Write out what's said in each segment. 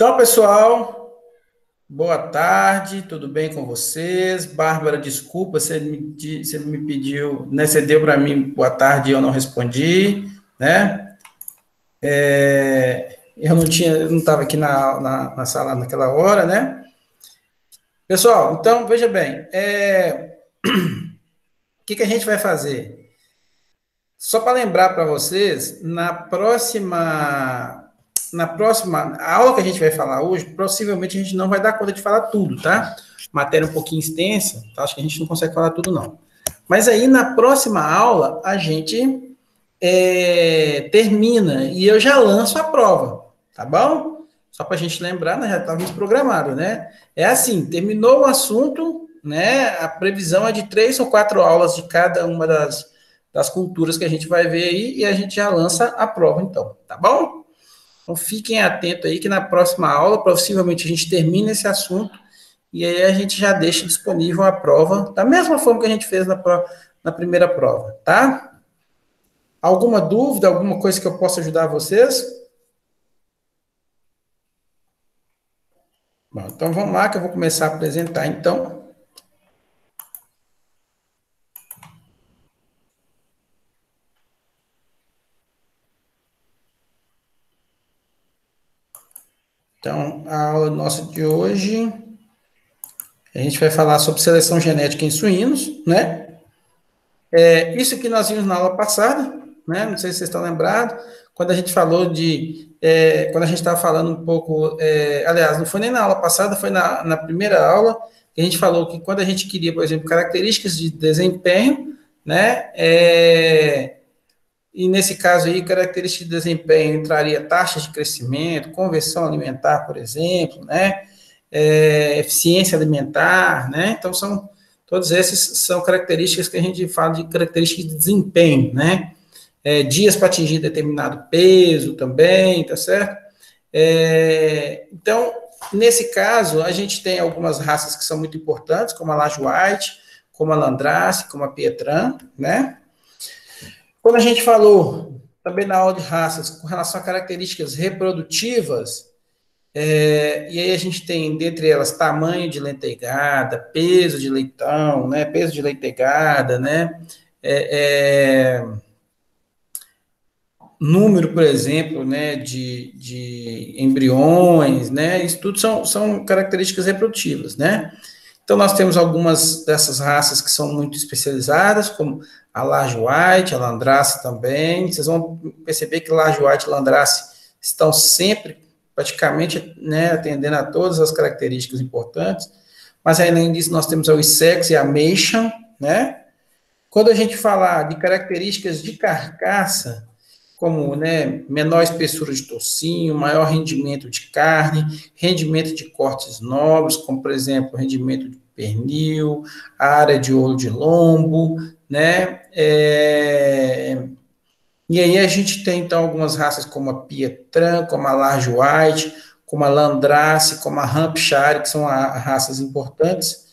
Então, pessoal, boa tarde, tudo bem com vocês? Bárbara, desculpa, você me pediu, né? Você deu para mim boa tarde e eu não respondi, né? Eu não estava aqui na sala naquela hora, né? Pessoal, então, veja bem, o que a gente vai fazer? Só para lembrar para vocês, na próxima aula que a gente vai falar hoje, possivelmente a gente não vai dar conta de falar tudo, tá? Matéria um pouquinho extensa, tá? Acho que a gente não consegue falar tudo, não. Mas aí, na próxima aula, a gente termina e eu já lanço a prova, tá bom? Só para a gente lembrar, nós já estávamos programados, né? É assim, terminou o assunto, né? A previsão é de 3 ou 4 aulas de cada uma das culturas que a gente vai ver aí e a gente já lança a prova, então, tá bom? Então, fiquem atentos aí que na próxima aula, possivelmente, a gente termina esse assunto e aí a gente já deixa disponível a prova, da mesma forma que a gente fez na primeira prova, tá? Alguma dúvida, alguma coisa que eu possa ajudar vocês? Bom, então vamos lá que eu vou começar a apresentar, então. Então, a aula nossa de hoje, a gente vai falar sobre seleção genética em suínos, né? Isso que nós vimos na aula passada, né? Não sei se vocês estão lembrados, quando a gente falou quando a gente estava falando um pouco, aliás, não foi nem na aula passada, foi na primeira aula, que a gente falou que quando a gente queria, por exemplo, características de desempenho, né? E nesse caso aí, características de desempenho entraria taxas de crescimento, conversão alimentar, por exemplo, né? Eficiência alimentar, né? Então, todos esses são características que a gente fala de características de desempenho, né? Dias para atingir determinado peso também, tá certo? Então, nesse caso, a gente tem algumas raças que são muito importantes, como a Laje White, como a Landrace, como a Pietran, né? Quando a gente falou também na aula de raças com relação a características reprodutivas, e aí a gente tem, dentre elas, tamanho de lentegada, peso de leitão, né? Peso de lentegada, né? Número, por exemplo, né, de embriões, né? Isso tudo são características reprodutivas, né? Então, nós temos algumas dessas raças que são muito especializadas, como a Laje White, a Landrace também. Vocês vão perceber que Laje White e Landrace estão sempre, praticamente, né, atendendo a todas as características importantes. Mas, além disso, nós temos a Wessex e a Meishan, né? Quando a gente falar de características de carcaça, como, né, menor espessura de tocinho, maior rendimento de carne, rendimento de cortes nobres, como, por exemplo, rendimento de pernil, área de olho de lombo, né? E aí a gente tem, então, algumas raças como a Pietran, como a Large White, como a Landrace, como a Hampshire, que são raças importantes.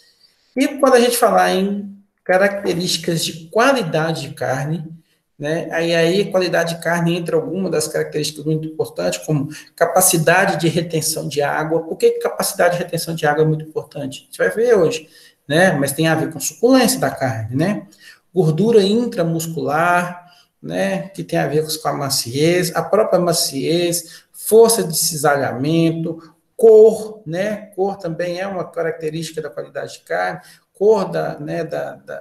E quando a gente falar em características de qualidade de carne, né? Aí qualidade de carne entra alguma das características muito importantes, como capacidade de retenção de água. Por que capacidade de retenção de água é muito importante? A gente vai ver hoje, né? Mas tem a ver com suculência da carne, né? Gordura intramuscular, né? Que tem a ver com a maciez, a própria maciez, força de cisalhamento, cor, né? Cor também é uma característica da qualidade de carne, cor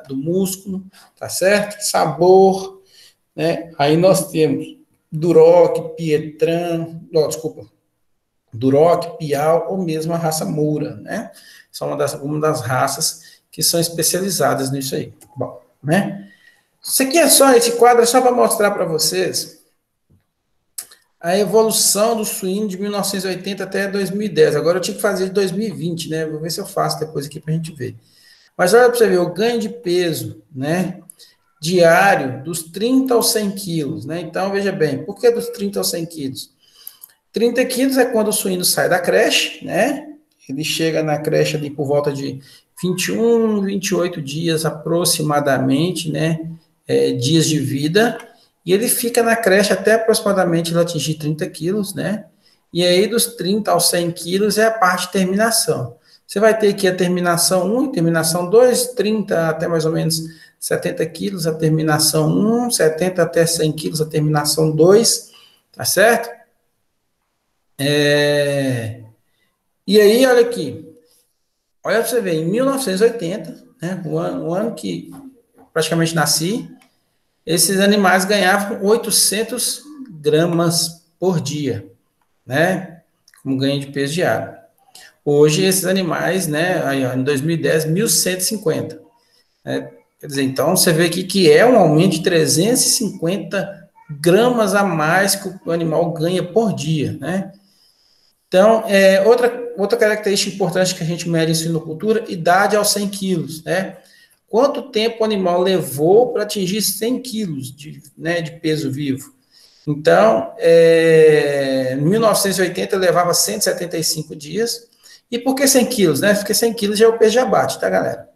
do músculo, tá certo? Sabor, né? Aí nós temos Duroc, Pietran, Duroc, Piau ou mesmo a raça Moura, né? São uma das raças que são especializadas nisso aí. Bom, né? Isso aqui esse quadro é só para mostrar para vocês a evolução do suíno de 1980 até 2010. Agora eu tinha que fazer de 2020, né? Vou ver se eu faço depois aqui para a gente ver. Mas olha para você ver, o ganho de peso, né? Diário, dos 30 aos 100 quilos, né? Então, veja bem, por que dos 30 aos 100 quilos? 30 quilos é quando o suíno sai da creche, né? Ele chega na creche ali por volta de 21, 28 dias aproximadamente, né? Dias de vida, e ele fica na creche até aproximadamente ele atingir 30 quilos, né? E aí, dos 30 aos 100 quilos é a parte de terminação. Você vai ter aqui a terminação 1 e terminação 2, 30 até mais ou menos 70 quilos, a terminação 1, 70 até 100 quilos, a terminação 2, tá certo? E aí, olha aqui, olha para você ver, em 1980, né, o ano que praticamente nasci, esses animais ganhavam 800 gramas por dia, né, como ganho de peso diário. Hoje, esses animais, né, aí, ó, em 2010, 1.150. Né? Quer dizer, então, você vê aqui que é um aumento de 350 gramas a mais que o animal ganha por dia, né? Então, outra característica importante que a gente mede em suinocultura, idade aos 100 quilos, né? Quanto tempo o animal levou para atingir 100 quilos de peso vivo? Então, em 1980 levava 175 dias. E por que 100 quilos, né? Porque 100 quilos já é o peso de abate, tá, galera?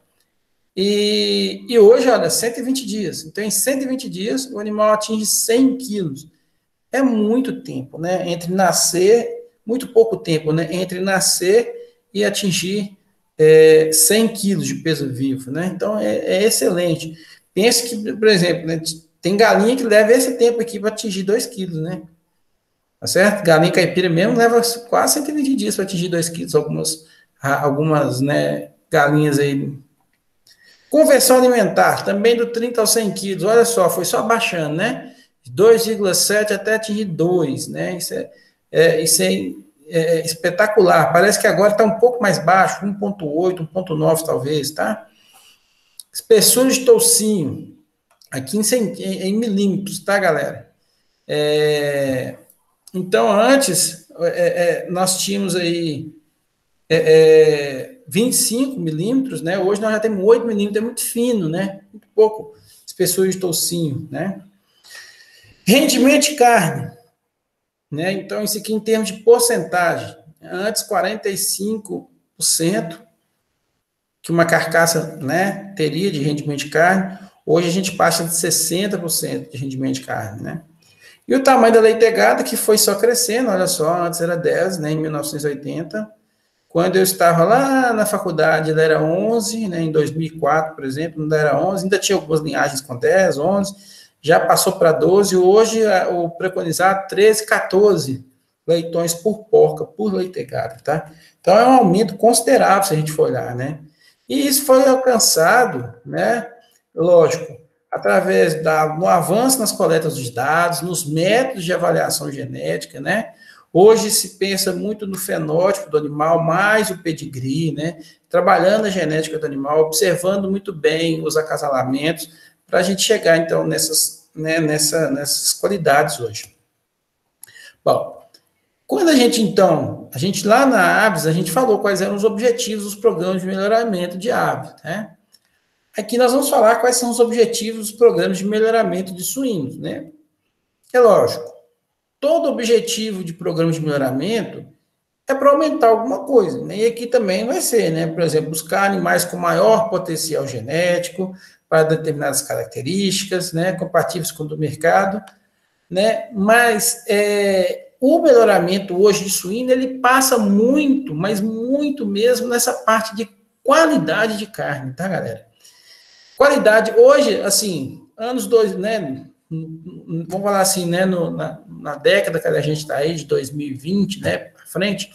E hoje, olha, 120 dias. Então, em 120 dias, o animal atinge 100 quilos. É muito tempo, né? Entre nascer, muito pouco tempo, né? Entre nascer e atingir 100 quilos de peso vivo, né? Então, é excelente. Pense que, por exemplo, né, tem galinha que leva esse tempo aqui para atingir 2 quilos, né? Tá certo? Galinha caipira mesmo leva quase 120 dias para atingir 2 quilos. Algumas, né, galinhas aí. Conversão alimentar, também do 30 aos 100 quilos. Olha só, foi só baixando, né? 2,7 até atingir 2, né? Isso é espetacular. Parece que agora está um pouco mais baixo, 1,8, 1,9 talvez, tá? Espessura de toucinho, aqui em milímetros, tá, galera? Então, antes, nós tínhamos aí 25 milímetros, né? Hoje nós já temos 8 milímetros, é muito fino, né? Muito pouco espessura de toucinho, né? Rendimento de carne, né? Então, isso aqui em termos de porcentagem. Antes, 45% que uma carcaça, né, teria de rendimento de carne. Hoje a gente passa de 60% de rendimento de carne, né? E o tamanho da leitegada, que foi só crescendo, olha só, antes era 10, né, em 1980. Quando eu estava lá na faculdade, ele era 11, né, em 2004, por exemplo, ainda era 11, ainda tinha algumas linhagens com 10, 11, já passou para 12, hoje o preconizado 13, 14 leitões por porca, por leitegada, tá? Então é um aumento considerável se a gente for olhar, né? E isso foi alcançado, né, lógico, através no avanço nas coletas dos dados, nos métodos de avaliação genética, né? Hoje se pensa muito no fenótipo do animal, mais o pedigree, né? Trabalhando a genética do animal, observando muito bem os acasalamentos, para a gente chegar, então, nessas qualidades hoje. Bom, quando a gente lá na Aves, a gente falou quais eram os objetivos dos programas de melhoramento de aves, né? Aqui nós vamos falar quais são os objetivos dos programas de melhoramento de suínos, né? É lógico, todo objetivo de programa de melhoramento é para aumentar alguma coisa, né? E aqui também vai ser, né? Por exemplo, buscar animais com maior potencial genético para determinadas características, né? Compatíveis com o do mercado, né? Mas o melhoramento hoje de suíno, ele passa muito, mas muito mesmo nessa parte de qualidade de carne, tá, galera? Qualidade, hoje, assim, anos 2, né? Vamos falar assim, né? Na década que a gente está aí, de 2020, né? Para frente,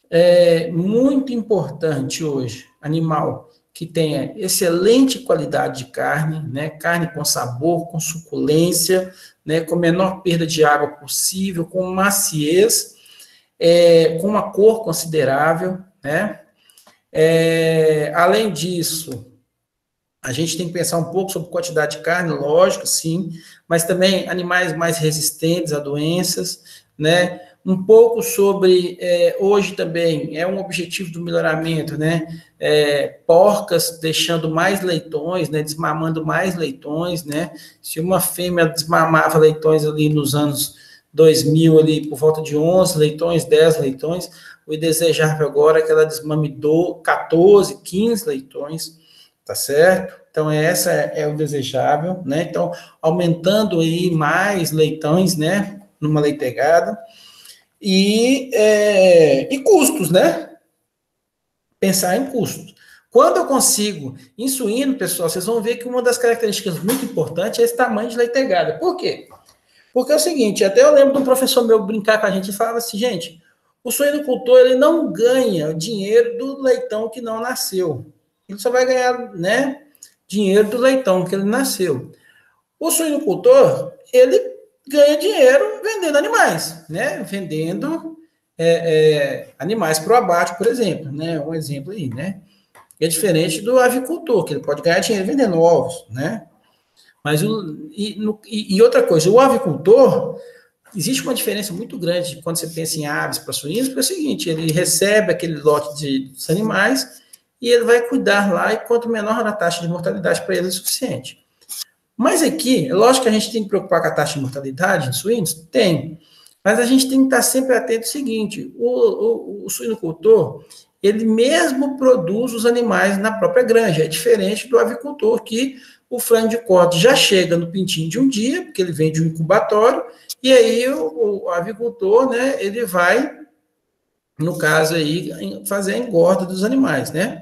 é muito importante hoje, animal que tenha excelente qualidade de carne, né? Carne com sabor, com suculência, né? Com menor perda de água possível, com maciez, com uma cor considerável, né? Além disso, a gente tem que pensar um pouco sobre quantidade de carne, lógico, sim, mas também animais mais resistentes a doenças, né? Um pouco sobre, hoje também, é um objetivo do melhoramento, né? Porcas deixando mais leitões, né? Desmamando mais leitões, né? Se uma fêmea desmamava leitões ali nos anos 2000, ali por volta de 11 leitões, 10 leitões, o desejável agora é que ela desmame 14, 15 leitões, tá certo? Então, essa é o desejável, né? Então, aumentando aí mais leitões, né? Numa leitegada. e custos, né? Pensar em custos. Quando eu consigo, em suíno, pessoal, vocês vão ver que uma das características muito importantes é esse tamanho de leitegada. Por quê? Porque é o seguinte, até eu lembro de um professor meu brincar com a gente e falava assim, gente, o suinocultor ele não ganha dinheiro do leitão que não nasceu. Ele só vai ganhar, né, dinheiro do leitão que ele nasceu. O suinocultor, ele ganha dinheiro vendendo animais, né? Vendendo animais para o abate, por exemplo, né? Um exemplo aí, né? É diferente do avicultor, que ele pode ganhar dinheiro vendendo ovos, né? Mas e outra coisa, o avicultor, existe uma diferença muito grande quando você pensa em aves para suínos, porque é o seguinte, ele recebe aquele lote de animais e ele vai cuidar lá, e quanto menor a taxa de mortalidade para ele é suficiente. Mas aqui, é lógico que a gente tem que preocupar com a taxa de mortalidade em suínos? Tem. Mas a gente tem que estar sempre atento ao seguinte, o suinocultor, ele mesmo produz os animais na própria granja, é diferente do avicultor, que o frango de corte já chega no pintinho de um dia, porque ele vem de um incubatório, e aí o avicultor, né, ele vai, no caso aí, fazer a engorda dos animais, né?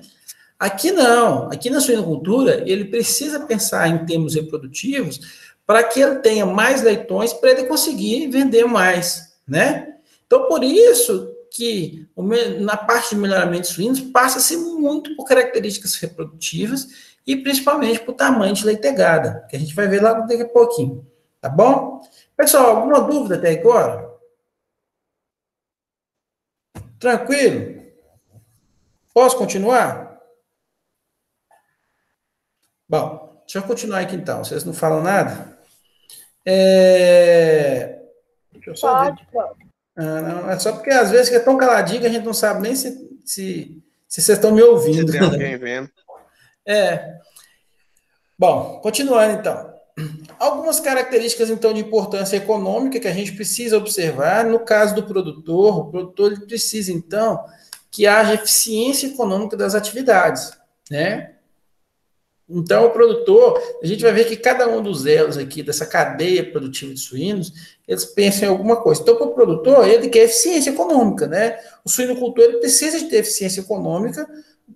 Aqui não, aqui na suinocultura, ele precisa pensar em termos reprodutivos para que ele tenha mais leitões para ele conseguir vender mais, né? Então, por isso que na parte de melhoramento de suínos passa-se muito por características reprodutivas e principalmente por tamanho de leitegada, que a gente vai ver lá daqui a pouquinho, tá bom? Pessoal, alguma dúvida até agora? Tranquilo? Posso continuar? Bom, deixa eu continuar aqui então. Vocês não falam nada? Deixa eu só ver. Pode. Ah, não, é só porque às vezes que é tão caladinho que a gente não sabe nem se vocês estão me ouvindo. Se tem alguém vendo. Bom, continuando então. Algumas características então de importância econômica que a gente precisa observar. No caso do produtor, o produtor ele precisa então que haja eficiência econômica das atividades, né? Então, o produtor, a gente vai ver que cada um dos elos aqui, dessa cadeia produtiva de suínos, eles pensam em alguma coisa. Então, para o produtor, ele quer eficiência econômica, né? O suinocultor, ele precisa de ter eficiência econômica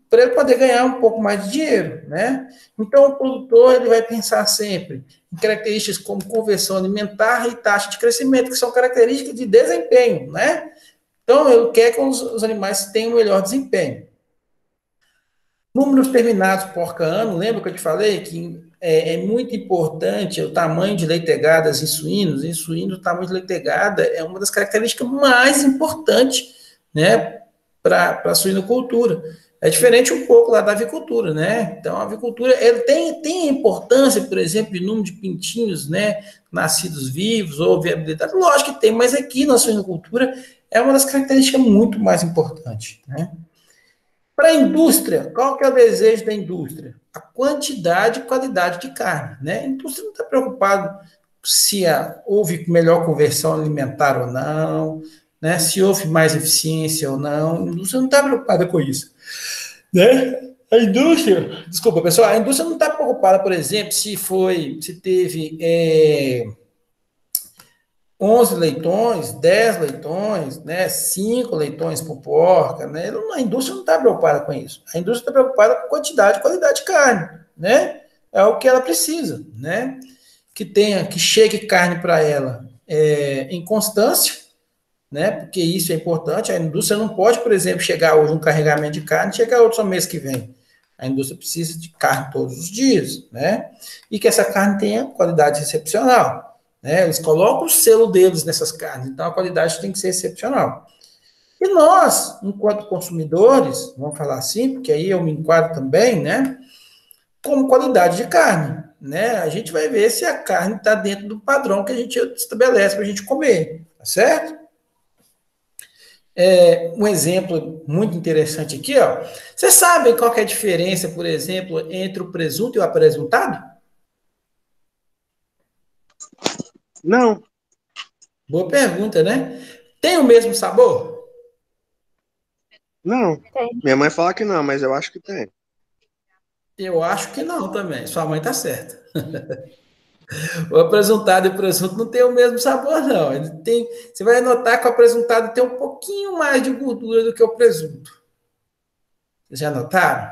para ele poder ganhar um pouco mais de dinheiro, né? Então, o produtor, ele vai pensar sempre em características como conversão alimentar e taxa de crescimento, que são características de desempenho, né? Então, ele quer que os animais tenham um melhor desempenho. Números terminados por ano, lembra que eu te falei que é muito importante o tamanho de leitegadas em suínos? Em suínos, o tamanho de leitegada é uma das características mais importantes, né, para a suinocultura. É diferente um pouco lá da avicultura, né? Então, a avicultura ele tem importância, por exemplo, de número de pintinhos, né, nascidos vivos ou viabilidade. Lógico que tem, mas aqui na suinocultura é uma das características muito mais importantes, né? Para a indústria, qual que é o desejo da indústria? A quantidade e qualidade de carne, né? A indústria não está preocupada se houve melhor conversão alimentar ou não, né? Se houve mais eficiência ou não. A indústria não está preocupada com isso, né? A indústria, desculpa, pessoal, a indústria não está preocupada, por exemplo, se teve 11 leitões, 10 leitões, né, 5 leitões por porca, né? A indústria não está preocupada com isso. A indústria está preocupada com quantidade e qualidade de carne, né? É o que ela precisa, né? Que chegue carne para ela em constância, né? Porque isso é importante. A indústria não pode, por exemplo, chegar hoje um carregamento de carne e chegar outro só mês que vem. A indústria precisa de carne todos os dias, né? E que essa carne tenha qualidade excepcional. Né? Eles colocam o selo deles nessas carnes, então a qualidade tem que ser excepcional. E nós, enquanto consumidores, vamos falar assim, porque aí eu me enquadro também, né? Como qualidade de carne, né? A gente vai ver se a carne está dentro do padrão que a gente estabelece para a gente comer, tá certo? Um exemplo muito interessante aqui, ó. Vocês sabem qual que é a diferença, por exemplo, entre o presunto e o apresuntado? Não. Boa pergunta, né? Tem o mesmo sabor? Não. Tem. Minha mãe fala que não, mas eu acho que tem. Eu acho que não também. Sua mãe tá certa. O apresuntado e o presunto não tem o mesmo sabor, não. Ele tem, você vai notar que o apresuntado tem um pouquinho mais de gordura do que o presunto. Vocês já notaram?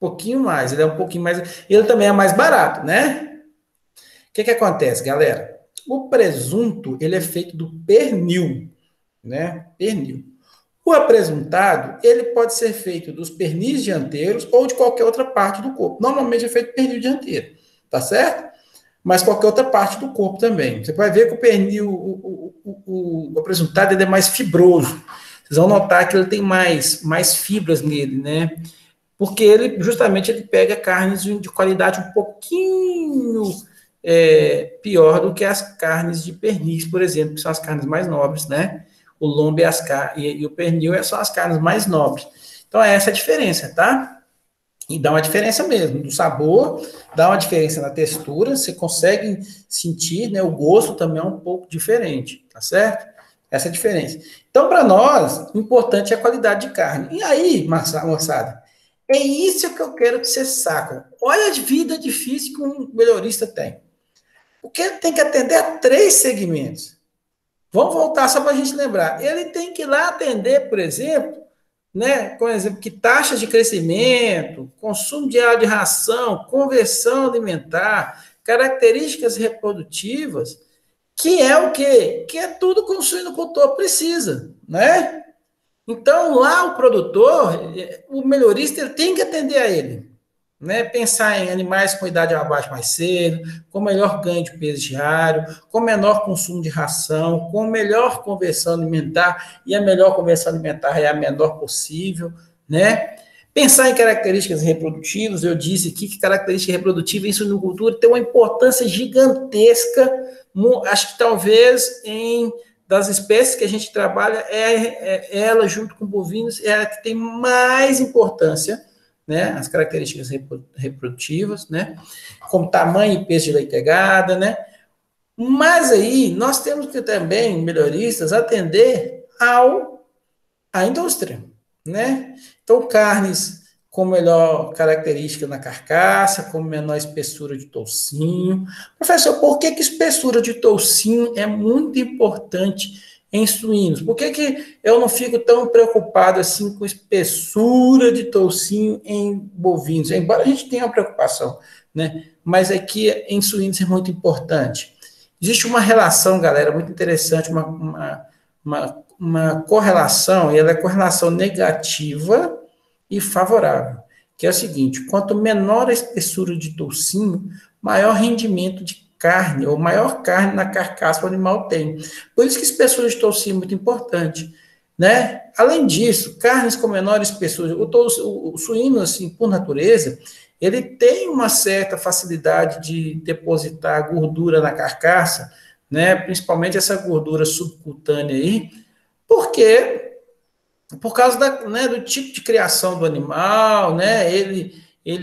Um pouquinho mais, ele é um pouquinho mais. Ele também é mais barato, né? O que acontece, galera? O presunto, ele é feito do pernil, né? Pernil. O apresuntado, ele pode ser feito dos pernis dianteiros ou de qualquer outra parte do corpo. Normalmente é feito pernil dianteiro, tá certo? Mas qualquer outra parte do corpo também. Você vai ver que o pernil, o apresuntado, ele é mais fibroso. Vocês vão notar que ele tem mais fibras nele, né? Porque ele, justamente, ele pega carnes de qualidade um pouquinho pior do que as carnes de pernis, por exemplo, que são as carnes mais nobres, né? O lombo e o pernil são as carnes mais nobres. Então, é essa a diferença, tá? E dá uma diferença mesmo, do sabor, dá uma diferença na textura, você consegue sentir, né? O gosto também é um pouco diferente, tá certo? Essa é a diferença. Então, para nós, o importante é a qualidade de carne. E aí, moçada, é isso que eu quero que vocês sacam. Olha a vida difícil que um melhorista tem. Porque ele tem que atender a 3 segmentos. Vamos voltar só para a gente lembrar. Ele tem que ir lá atender, por exemplo, né, por exemplo, que taxas de crescimento, consumo diário de ração, conversão alimentar, características reprodutivas, que é o quê? Que é tudo que o suinocultor precisa, né? Então, lá o produtor, o melhorista, ele tem que atender a ele, né? Pensar em animais com idade abaixo mais cedo, com melhor ganho de peso diário, com menor consumo de ração, com melhor conversão alimentar, e a melhor conversão alimentar é a menor possível, né? Pensar em características reprodutivas, eu disse aqui que característica reprodutiva em suinocultura tem uma importância gigantesca, acho que talvez das espécies que a gente trabalha, ela junto com bovinos, é a que tem mais importância, né, as características reprodutivas, né, como tamanho e peso de leitegada, né, mas aí nós temos que também, melhoristas, atender à indústria, né, então carnes com melhor característica na carcaça, com menor espessura de toucinho. Professor, por que espessura de toucinho é muito importante em suínos? Por que eu não fico tão preocupado assim com espessura de toucinho em bovinos? Embora a gente tenha uma preocupação, né? Mas aqui em suínos é muito importante. Existe uma relação, galera, muito interessante, uma correlação, e ela é correlação negativa e favorável, que é o seguinte: quanto menor a espessura de toucinho, maior rendimento de carne, ou maior carne na carcaça o animal tem. Por isso que a espessura de toucinho é muito importante, né? Além disso, carnes com menor espessura, o suíno, assim, por natureza, ele tem uma certa facilidade de depositar gordura na carcaça, né? Principalmente essa gordura subcutânea aí, por causa né, do tipo de criação do animal, né? Ele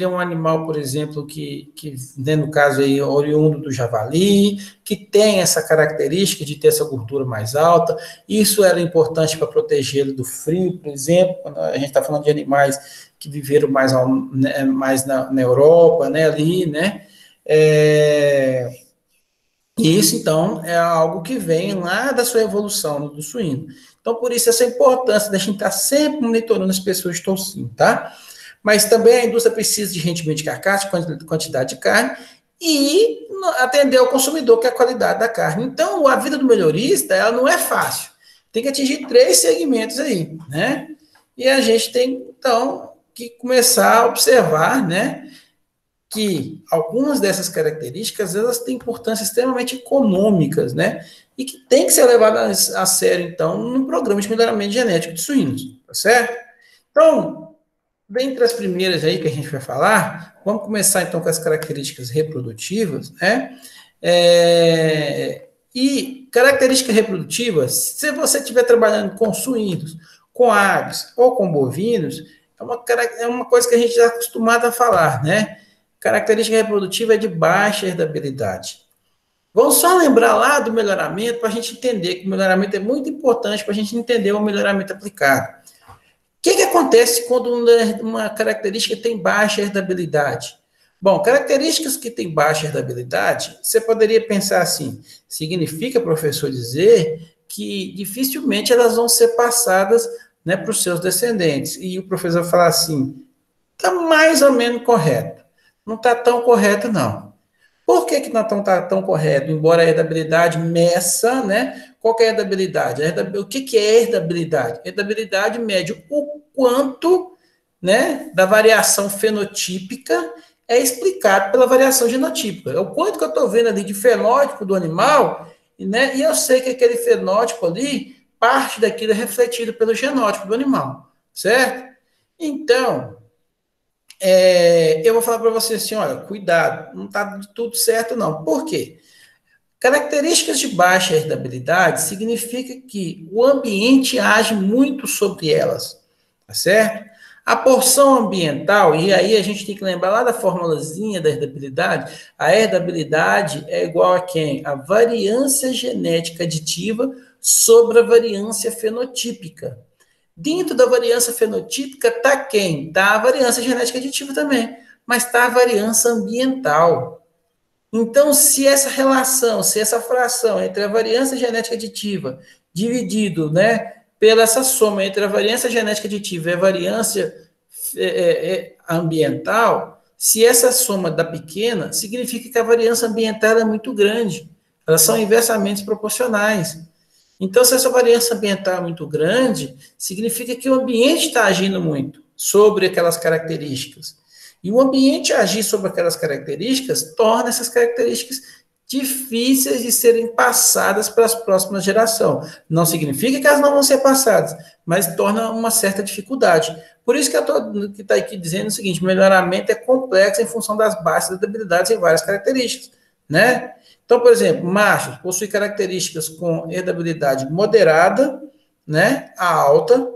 é um animal, por exemplo, que né, no caso aí, oriundo do javali, que tem essa característica de ter essa gordura mais alta. Isso era importante para protegê-lo do frio, por exemplo, quando a gente está falando de animais que viveram mais na Europa, né, ali, né? E isso, então, é algo que vem lá da sua evolução do suíno. Então, por isso, essa importância da gente estar sempre monitorando as pessoas de toucinho, tá? Mas também a indústria precisa de rendimento de carcaça, de quantidade de carne, e atender ao consumidor, que é a qualidade da carne. Então, a vida do melhorista, ela não é fácil. Tem que atingir 3 segmentos aí, né? E a gente tem, então, que começar a observar, né, que algumas dessas características, elas têm importância extremamente econômicas, né? E que tem que ser levadas a sério, então, num programa de melhoramento genético de suínos, tá certo? Então, dentre as primeiras aí que a gente vai falar, vamos começar, então, com as características reprodutivas, né? E características reprodutivas, se você estiver trabalhando com suínos, com aves ou com bovinos, é uma coisa que a gente já é acostumado a falar, né? Característica reprodutiva é de baixa herdabilidade. Vamos só lembrar lá do melhoramento para a gente entender que o melhoramento é muito importante para a gente entender o melhoramento aplicado. O que acontece quando uma característica tem baixa herdabilidade? Bom, características que têm baixa herdabilidade, você poderia pensar assim, significa, professor, dizer que dificilmente elas vão ser passadas, né, para os seus descendentes. E o professor vai falar assim, está mais ou menos correto. Não está tão correto, não. Por que, que não está tão correto? Embora a herdabilidade meça, né? Qual que é a herdabilidade? O que, que é herdabilidade? Herdabilidade mede o quanto, né, da variação fenotípica é explicado pela variação genotípica. É o quanto que eu estou vendo ali de fenótipo do animal, né? E eu sei que aquele fenótipo ali, parte daquilo é refletido pelo genótipo do animal, certo? Então, eu vou falar para você assim, olha, cuidado, não está de tudo certo não. Por quê? Características de baixa herdabilidade significa que o ambiente age muito sobre elas, tá certo? A porção ambiental, e aí a gente tem que lembrar lá da formulazinha da herdabilidade, a herdabilidade é igual a quem? A variância genética aditiva sobre a variância fenotípica. Dentro da variância fenotípica está quem? Está a variância genética aditiva também, mas está a variância ambiental. Então, se essa relação, se essa fração entre a variância genética aditiva dividido, né, pela essa soma entre a variância genética aditiva e a variância ambiental, se essa soma dá pequena, significa que a variância ambiental é muito grande. Elas são inversamente proporcionais. Então, se essa variância ambiental é muito grande, significa que o ambiente está agindo muito sobre aquelas características. E o ambiente agir sobre aquelas características torna essas características difíceis de serem passadas para as próximas gerações. Não significa que elas não vão ser passadas, mas torna uma certa dificuldade. Por isso que eu estou tá aqui dizendo o seguinte, melhoramento é complexo em função das baixas habilidades em várias características, né? Então, por exemplo, machos possuem características com herdabilidade moderada, né, a alta,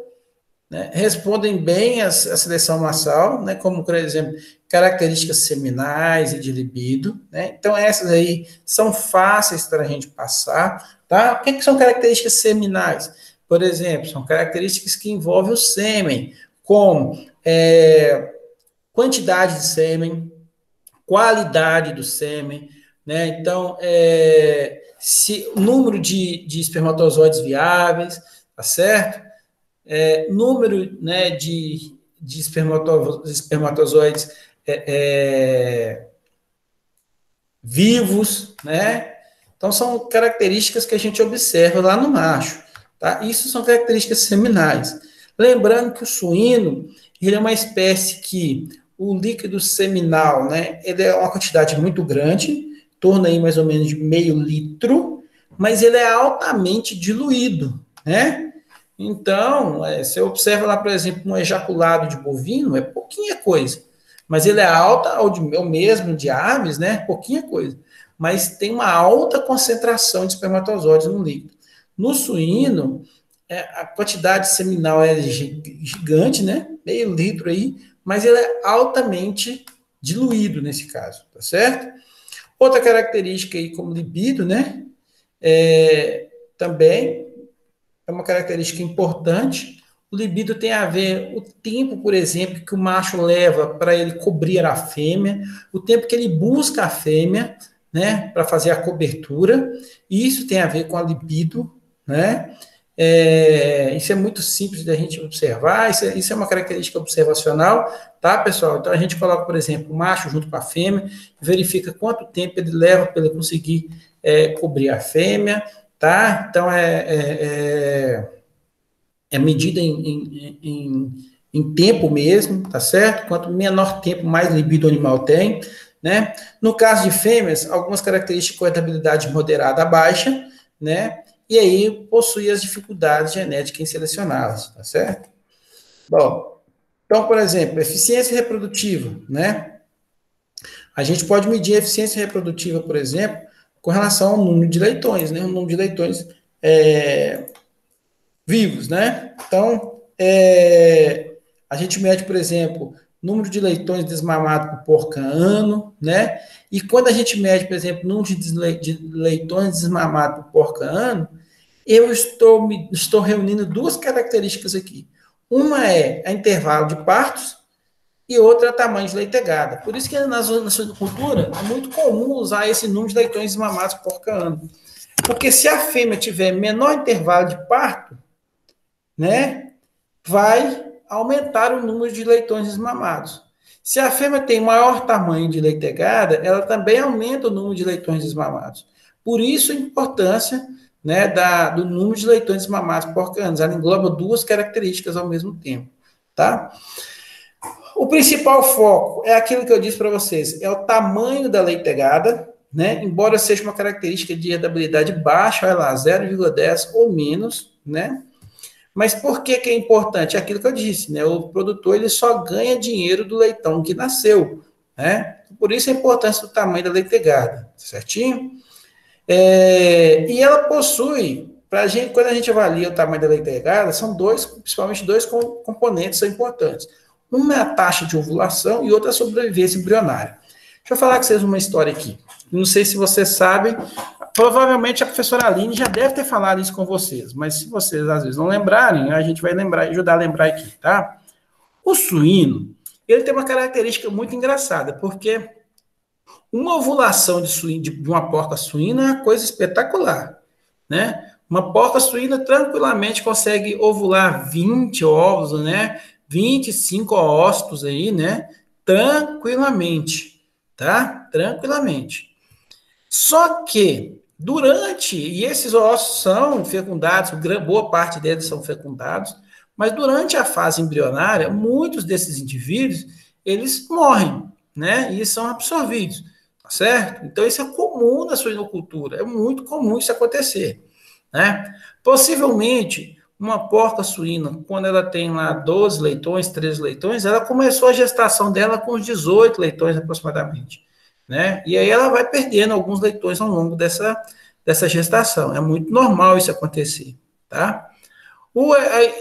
né, respondem bem à seleção massal, né, como, por exemplo, características seminais e de libido, né? Então, essas aí são fáceis para a gente passar, tá? O que são características seminais? Por exemplo, são características que envolvem o sêmen, como quantidade de sêmen, qualidade do sêmen, né? Então, o número de espermatozoides viáveis, tá certo? Número, né, de espermatozoides vivos, né? Então, são características que a gente observa lá no macho, tá? Isso são características seminais. Lembrando que o suíno, ele é uma espécie que o líquido seminal, né, ele é uma quantidade muito grande, em torno aí mais ou menos de meio litro, mas ele é altamente diluído, né? Então, você observa lá, por exemplo, um ejaculado de bovino, é pouquinha coisa, mas ele é alta, ou mesmo de aves, né? Pouquinha coisa, mas tem uma alta concentração de espermatozoides no líquido. No suíno, a quantidade seminal é gigante, né? Meio litro aí, mas ele é altamente diluído nesse caso, tá certo? Outra característica aí, como libido, né? Também é uma característica importante. O libido tem a ver o tempo, por exemplo, que o macho leva para ele cobrir a fêmea, o tempo que ele busca a fêmea, né, para fazer a cobertura. Isso tem a ver com a libido, né? Isso é muito simples da gente observar, isso é uma característica observacional, tá, pessoal? Então, a gente coloca, por exemplo, o macho junto com a fêmea, verifica quanto tempo ele leva para ele conseguir cobrir a fêmea, tá? Então, é medida em tempo mesmo, tá certo? Quanto menor tempo, mais libido o animal tem, né? No caso de fêmeas, algumas características com herdabilidade moderada a baixa, né? E aí possui as dificuldades genéticas em selecioná-las, tá certo? Bom, então, por exemplo, eficiência reprodutiva, né? A gente pode medir a eficiência reprodutiva, por exemplo, com relação ao número de leitões, né? O número de leitões vivos, né? Então, a gente mede, por exemplo, número de leitões desmamados por porco ano, né? E quando a gente mede, por exemplo, número de leitões desmamados por porco ano, eu estou reunindo duas características aqui. Uma é a intervalo de partos, e outra é tamanho de leitegada. Por isso que na suinocultura é muito comum usar esse número de leitões desmamados por ano. Porque se a fêmea tiver menor intervalo de parto, né, vai aumentar o número de leitões desmamados. Se a fêmea tem maior tamanho de leitegada, ela também aumenta o número de leitões desmamados. Por isso a importância, né, do número de leitões desmamados por anos. Ela engloba duas características ao mesmo tempo, tá? O principal foco é aquilo que eu disse para vocês, é o tamanho da leitegada, né? Embora seja uma característica de herdabilidade baixa, olha lá, 0,10 ou menos, né? Mas por que é importante? É aquilo que eu disse, né? O produtor ele só ganha dinheiro do leitão que nasceu, né? Por isso a importância do tamanho da leitegada, certinho? E ela possui, quando a gente avalia o tamanho da leitegada, são principalmente dois componentes são importantes. Uma é a taxa de ovulação e outra a sobrevivência embrionária. Deixa eu falar com vocês uma história aqui. Não sei se vocês sabem, provavelmente a professora Aline já deve ter falado isso com vocês, mas se vocês às vezes não lembrarem, a gente vai ajudar a lembrar aqui, tá? O suíno, ele tem uma característica muito engraçada, porque uma ovulação de uma porca suína é uma coisa espetacular, né? Uma porca suína tranquilamente consegue ovular 20 ovos, né? 25 óvulos aí, né? Tranquilamente, tá? Tranquilamente. Só que, e esses ossos são fecundados, boa parte deles são fecundados, mas durante a fase embrionária, muitos desses indivíduos, eles morrem, né? E são absorvidos, tá certo? Então, isso é comum na suinocultura, é muito comum isso acontecer, né? Possivelmente, uma porca suína, quando ela tem lá 12 leitões, 13 leitões, ela começou a gestação dela com os 18 leitões aproximadamente, né? E aí ela vai perdendo alguns leitões ao longo dessa gestação. É muito normal isso acontecer, tá?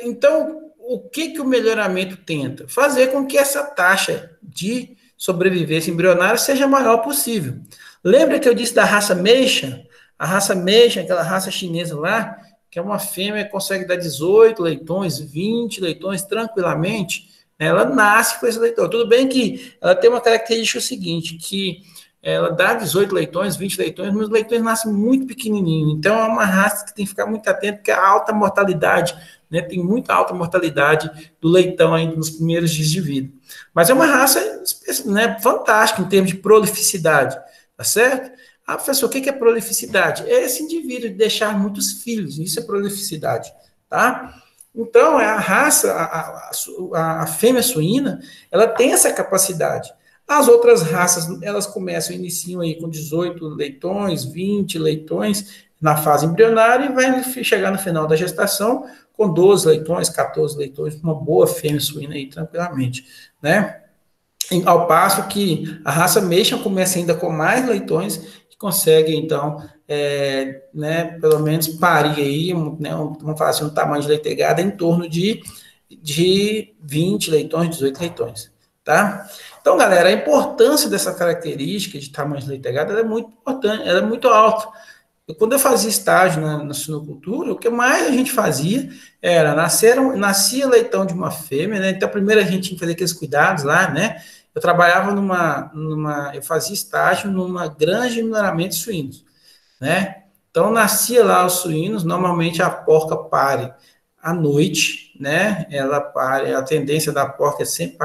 Então, o que o melhoramento tenta? Fazer com que essa taxa de sobrevivência embrionária seja a maior possível. Lembra que eu disse da raça Meishan? A raça Meishan, aquela raça chinesa lá, que é uma fêmea que consegue dar 18 leitões, 20 leitões tranquilamente, ela nasce com esse leitão. Tudo bem que ela tem uma característica seguinte, que ela dá 18 leitões, 20 leitões, mas os leitões nascem muito pequenininhos. Então, é uma raça que tem que ficar muito atento, porque a alta mortalidade, né, tem muita alta mortalidade do leitão ainda nos primeiros dias de vida. Mas é uma raça, né, fantástica em termos de prolificidade, tá certo? Ah, professor, o que é prolificidade? É esse indivíduo de deixar muitos filhos, isso é prolificidade, tá? Então, a raça, a fêmea suína, ela tem essa capacidade. As outras raças, elas iniciam aí com 18 leitões, 20 leitões na fase embrionária e vai chegar no final da gestação com 12 leitões, 14 leitões, uma boa fêmea suína aí tranquilamente, né? Ao passo que a raça Meishan começa ainda com mais leitões, consegue, então, né, pelo menos parir aí, né, vamos falar assim, um tamanho de leitegada em torno de 20 leitões, 18 leitões, tá? Então, galera, a importância dessa característica de tamanho de leitegada é muito importante, ela é muito alta. Quando eu fazia estágio na suinocultura, o que mais a gente fazia era, nascia leitão de uma fêmea, né, então primeiro a gente tinha que fazer aqueles cuidados lá, né, eu trabalhava eu fazia estágio numa granja de melhoramento de suínos, né? Então, nascia lá os suínos, normalmente a porca pare à noite, né? Ela pare, a tendência da porca é sempre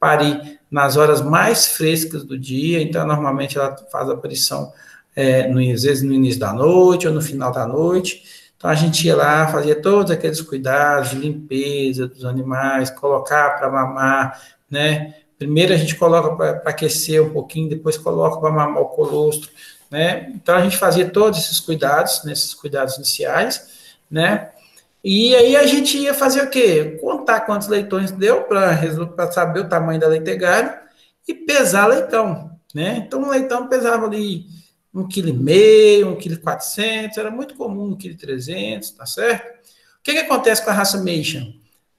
parir nas horas mais frescas do dia, então, normalmente ela faz a aparição, às vezes no início da noite ou no final da noite. Então, a gente ia lá, fazia todos aqueles cuidados de limpeza dos animais, colocar para mamar, né? Primeiro a gente coloca para aquecer um pouquinho, depois coloca para mamar o colostro, né? Então a gente fazia todos esses cuidados, nesses cuidados iniciais, né? E aí a gente ia fazer o quê? Contar quantos leitões deu para saber o tamanho da leitegada e pesar leitão, né? Então o leitão pesava ali 1,5 kg, 1,4 kg, era muito comum 1,3 kg, tá certo? O que acontece com a raça Meishan?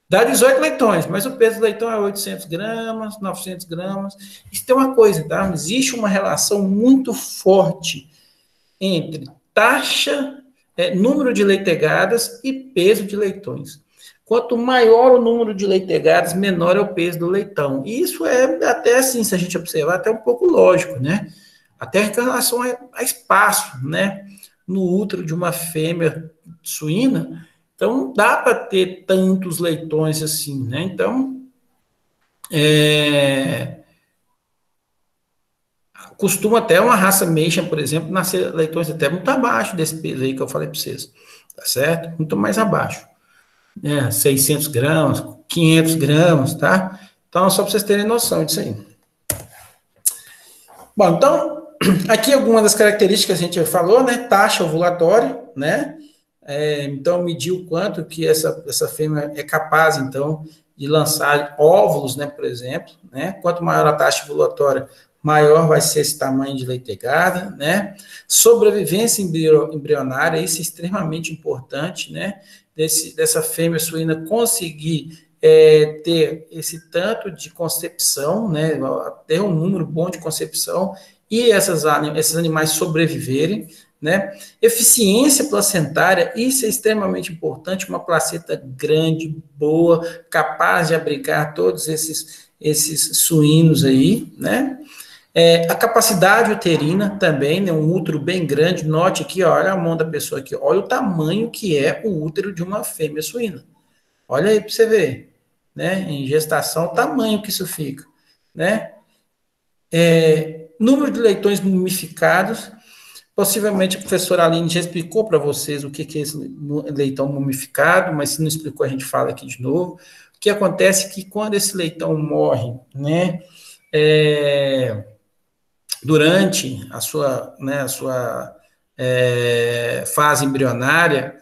Dá 18 leitões, mas o peso do leitão é 800 gramas, 900 gramas. Isso tem uma coisa, tá? Existe uma relação muito forte entre taxa, número de leitegadas e peso de leitões. quanto maior o número de leitegadas, menor é o peso do leitão. E isso é até assim, se a gente observar, até um pouco lógico, né? Até em relação a espaço, né? No útero de uma fêmea suína, então não dá para ter tantos leitões assim, né? Então, costuma até uma raça Meishan, por exemplo, nascer leitões até muito abaixo desse peso aí que eu falei para vocês, tá certo? Muito mais abaixo. 600 gramas, 500 gramas, tá? Então, só para vocês terem noção disso aí. Bom, então, aqui algumas das características que a gente falou, né? Taxa ovulatória, né? Então, medir o quanto que essa fêmea é capaz, então, de lançar óvulos, né? Por exemplo, né? Quanto maior a taxa ovulatória, maior vai ser esse tamanho de leitegada, né? Sobrevivência embrionária, isso é extremamente importante, né? Dessa fêmea suína conseguir ter esse tanto de concepção, né? Ter um número bom de concepção e esses animais sobreviverem, né? Eficiência placentária, isso é extremamente importante, uma placenta grande, boa, capaz de abrigar todos esses suínos aí, né? A capacidade uterina também, né, um útero bem grande. Note aqui, ó, olha a mão da pessoa aqui, olha o tamanho que é o útero de uma fêmea suína. Olha aí para você ver, né? Em gestação, o tamanho que isso fica, né? Número de leitões mumificados. Possivelmente a professora Aline já explicou para vocês o que é esse leitão mumificado, mas se não explicou, a gente fala aqui de novo. O que acontece é que quando esse leitão morre, né? Durante a sua fase embrionária,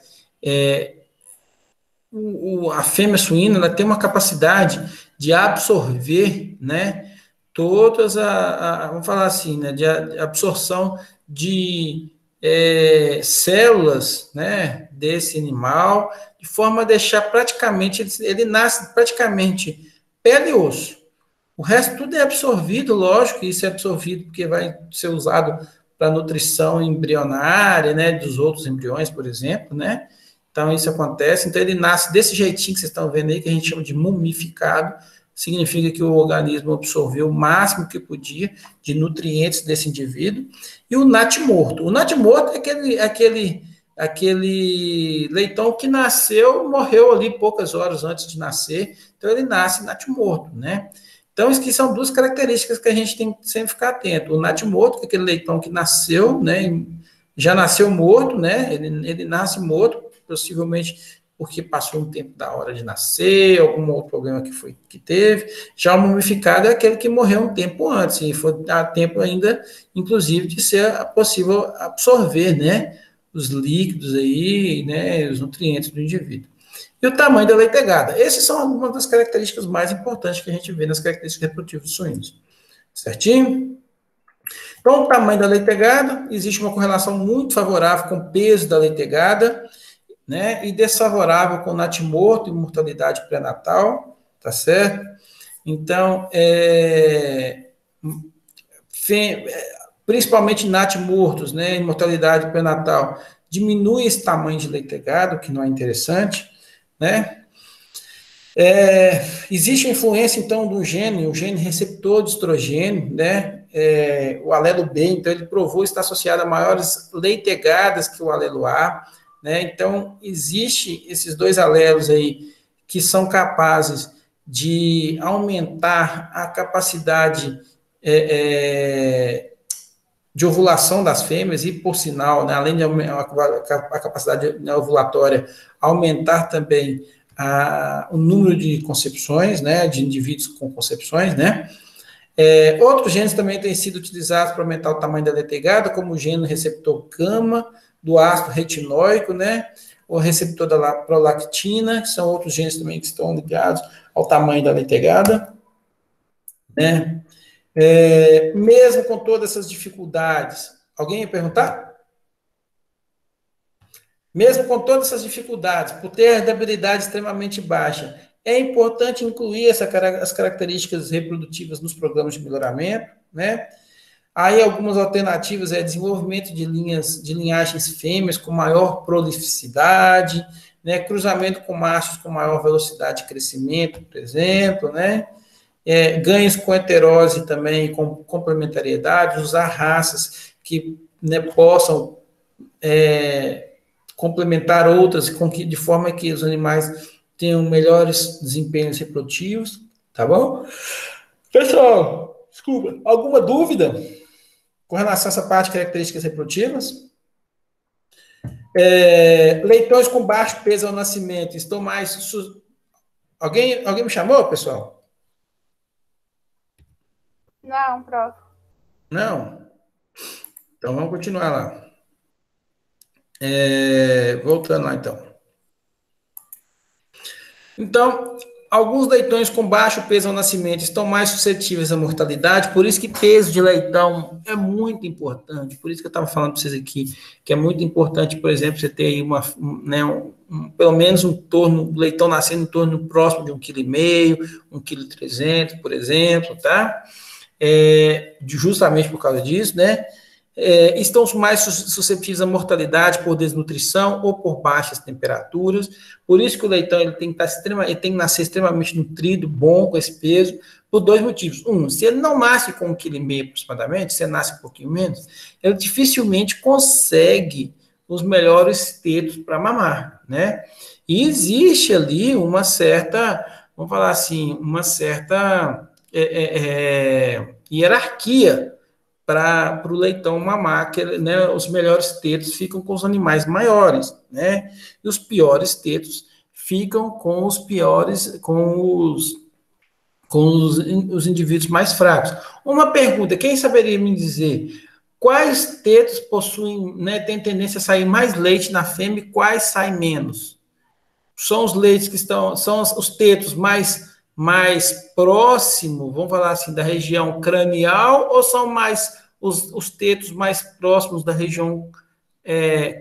a fêmea suína ela tem uma capacidade de absorver, né, todas vamos falar assim, né, de absorção de células, né, desse animal, de forma a deixar praticamente, ele nasce praticamente pele e osso. O resto tudo é absorvido, lógico, isso é absorvido porque vai ser usado para nutrição embrionária, né, dos outros embriões, por exemplo, né? Então, isso acontece. Então, ele nasce desse jeitinho que vocês estão vendo aí, que a gente chama de mumificado. Significa que o organismo absorveu o máximo que podia de nutrientes desse indivíduo. E o natimorto. O natimorto é aquele leitão que nasceu, morreu ali poucas horas antes de nascer. Então, ele nasce natimorto, né? Então, isso aqui são duas características que a gente tem que sempre ficar atento. O natimorto, que é aquele leitão que nasceu, né? Já nasceu morto, né? Ele nasce morto, possivelmente porque passou um tempo da hora de nascer, algum outro problema que teve. Já o mumificado é aquele que morreu um tempo antes, e foi a tempo ainda, inclusive, de ser possível absorver, né, os líquidos aí, né, os nutrientes do indivíduo. E o tamanho da leitegada. Essas são algumas das características mais importantes que a gente vê nas características reprodutivas dos suínos. Certinho? Então, o tamanho da leitegada, existe uma correlação muito favorável com o peso da leitegada, né, e desfavorável com natimorto e mortalidade pré-natal, tá certo? Então, principalmente natimortos, né, em mortalidade pré-natal, diminui esse tamanho de leitegado, que não é interessante, né? Existe a influência, então, do gene, o gene receptor de estrogênio, né? O alelo B, então, ele provou estar associado a maiores leitegadas que o alelo A, né? Então, existe esses dois alelos aí que são capazes de aumentar a capacidade de ovulação das fêmeas e, por sinal, né, além de a capacidade ovulatória, aumentar também o número de concepções, né, de indivíduos com concepções, né. Outros genes também têm sido utilizados para aumentar o tamanho da leitegada, como o gene receptor gama, do ácido retinóico, né, o receptor da prolactina, que são outros genes também que estão ligados ao tamanho da leitegada, né. Mesmo com todas essas dificuldades, alguém ia perguntar? Mesmo com todas essas dificuldades, por ter herdabilidade extremamente baixa, é importante incluir as características reprodutivas nos programas de melhoramento, né? Aí algumas alternativas desenvolvimento de linhagens fêmeas com maior prolificidade, né? Cruzamento com machos com maior velocidade de crescimento, por exemplo, né? Ganhos com heterose também, com complementariedade, usar raças que, né, possam complementar outras de forma que os animais tenham melhores desempenhos reprodutivos, tá bom? Pessoal, desculpa, alguma dúvida com relação a essa parte de características reprodutivas? Leitões com baixo peso ao nascimento estão mais... Alguém me chamou, pessoal? Não, prof. Não? Então vamos continuar lá. Voltando lá, então. Então, alguns leitões com baixo peso ao nascimento estão mais suscetíveis à mortalidade, por isso que peso de leitão é muito importante. Por isso que eu estava falando para vocês aqui, que é muito importante, por exemplo, você ter aí pelo menos leitão nascendo em torno próximo de 1,5 kg, 1,3 kg, por exemplo, tá? Justamente por causa disso, né? Estão mais suscetíveis à mortalidade por desnutrição ou por baixas temperaturas. Por isso que o leitão ele tem que nascer extremamente nutrido, bom, com esse peso, por dois motivos. Se ele não nasce com 1,5 kg aproximadamente, se ele nasce um pouquinho menos, ele dificilmente consegue os melhores tetos para mamar, né? E existe ali uma certa, vamos falar assim, uma certa hierarquia para o leitão mamar, que, né, os melhores tetos ficam com os animais maiores, né? E os piores tetos ficam com os piores, com os indivíduos mais fracos. Uma pergunta, quem saberia me dizer quais tetos possuem, né, tem tendência a sair mais leite na fêmea e quais saem menos? São os leites que são os tetos mais próximo, vamos falar assim, da região cranial, ou são mais os tetos mais próximos da região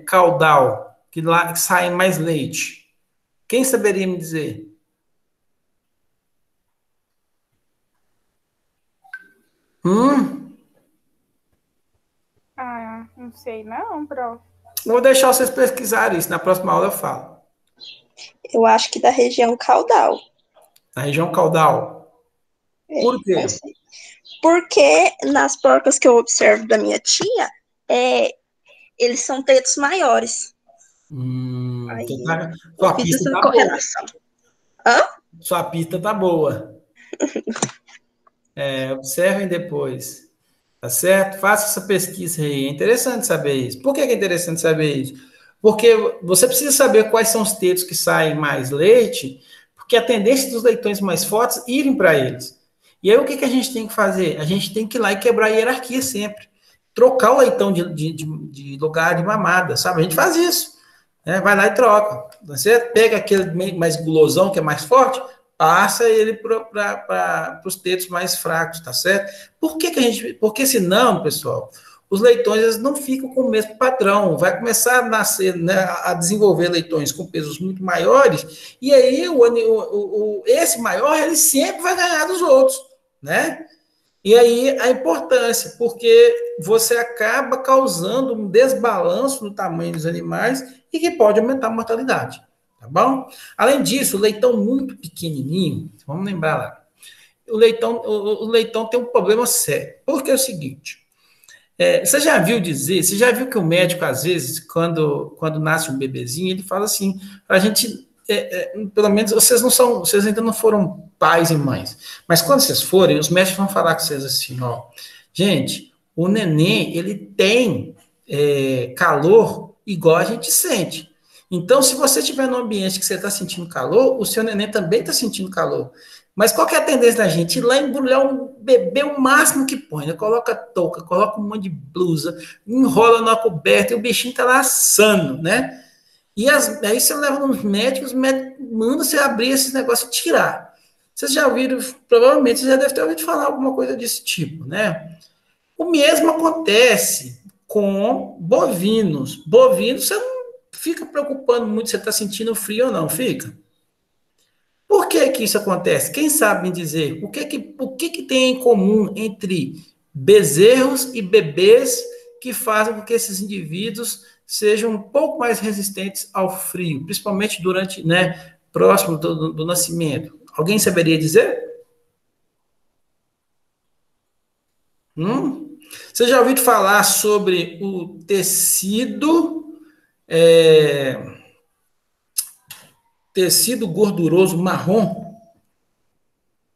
caudal, que lá saem mais leite? Quem saberia me dizer? Não sei não, prof. Vou deixar vocês pesquisarem isso, na próxima aula eu falo. Eu acho que da região caudal. Na região caudal. Por quê? Porque nas porcas que eu observo da minha tia, eles são tetos maiores. Aí, sua pista tá correlação. Sua pista tá boa. Observem depois. Tá certo? Faça essa pesquisa aí. É interessante saber isso. Por que é interessante saber isso? Porque você precisa saber quais são os tetos que saem mais leite, porque a tendência dos leitões mais fortes irem para eles. E aí o que a gente tem que fazer? A gente tem que ir lá e quebrar a hierarquia sempre. Trocar o leitão de lugar de mamada, sabe? A gente faz isso. Né? Vai lá e troca. Você pega aquele mais gulosão, que é mais forte, passa ele para os tetos mais fracos, tá certo? Porque senão, pessoal, os leitões eles não ficam com o mesmo padrão, vai começar a nascer, né, a desenvolver leitões com pesos muito maiores, e aí esse maior ele sempre vai ganhar dos outros, né? E aí a importância, porque você acaba causando um desbalanço no tamanho dos animais e que pode aumentar a mortalidade. Tá bom? Além disso, o leitão muito pequenininho, vamos lembrar lá, o leitão tem um problema sério, porque é o seguinte, você já viu que o médico, às vezes, quando nasce um bebezinho, ele fala assim, a gente, pelo menos, vocês ainda não foram pais e mães, mas quando vocês forem, os médicos vão falar com vocês assim, ó, gente, o neném, ele tem calor igual a gente sente. Então, se você estiver num ambiente que você está sentindo calor, o seu neném também está sentindo calor. Mas qual que é a tendência da gente? Ir lá embrulhar um bebê o máximo que põe, né? Coloca touca, coloca um monte de blusa, enrola na coberta e o bichinho está lá assando, né? E aí você leva nos médicos, os médicos mandam você abrir esses negócios e tirar. Vocês já ouviram, provavelmente você já deve ter ouvido falar alguma coisa desse tipo, né? O mesmo acontece com bovinos. Bovinos, você não fica preocupando muito se você está sentindo frio ou não, fica? Por que isso acontece? Quem sabe me dizer? O que tem em comum entre bezerros e bebês que fazem com que esses indivíduos sejam um pouco mais resistentes ao frio, principalmente durante, né, próximo do nascimento. Alguém saberia dizer? Você já ouviu falar sobre o tecido gorduroso marrom?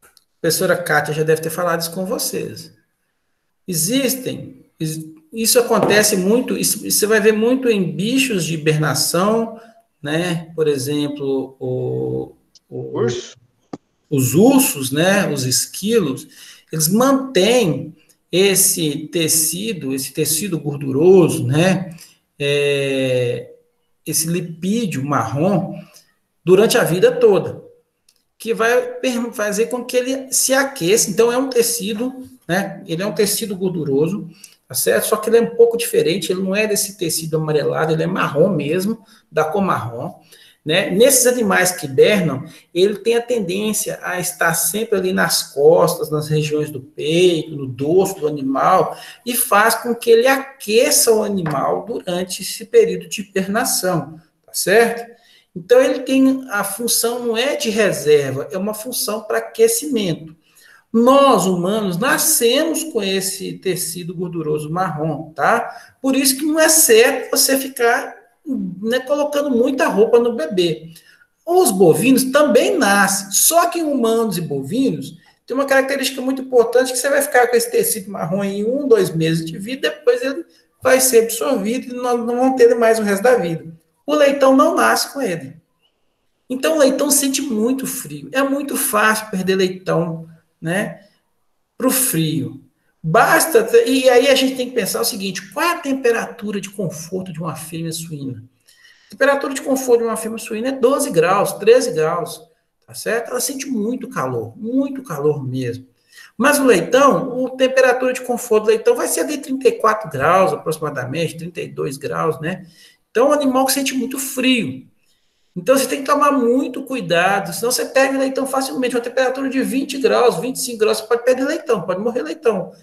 A professora Kátia já deve ter falado isso com vocês. Isso acontece muito, isso você vai ver muito em bichos de hibernação, né? Por exemplo, os ursos, né? Os esquilos, eles mantêm esse tecido gorduroso, né? Esse lipídio marrom durante a vida toda, que vai fazer com que ele se aqueça. Então, é um tecido, né? Ele é um tecido gorduroso, tá certo? Só que ele é um pouco diferente, ele não é desse tecido amarelado, ele é marrom mesmo, da cor marrom, né? Nesses animais que hibernam, ele tem a tendência a estar sempre ali nas costas, nas regiões do peito, no dorso do animal, e faz com que ele aqueça o animal durante esse período de hibernação, tá certo? Então, ele tem a função, não é de reserva, é uma função para aquecimento. Nós, humanos, nascemos com esse tecido gorduroso marrom, tá? Por isso que não é certo você ficar, né, colocando muita roupa no bebê. Os bovinos também nascem, só que humanos e bovinos tem uma característica muito importante, que você vai ficar com esse tecido marrom em 1, 2 meses de vida, depois ele vai ser absorvido e nós não vamos ter ele mais o resto da vida. O leitão não nasce com ele. Então, o leitão sente muito frio. É muito fácil perder leitão, né, para o frio. Basta... E aí a gente tem que pensar o seguinte, qual é a temperatura de conforto de uma fêmea suína? A temperatura de conforto de uma fêmea suína é 12 graus, 13 graus, tá certo? Ela sente muito calor mesmo. Mas o leitão, a temperatura de conforto do leitão vai ser de 34 graus, aproximadamente, 32 graus, né? Então, é um animal que sente muito frio. Então, você tem que tomar muito cuidado, senão você perde leitão facilmente. Uma temperatura de 20 graus, 25 graus, você pode perder leitão, pode morrer leitão,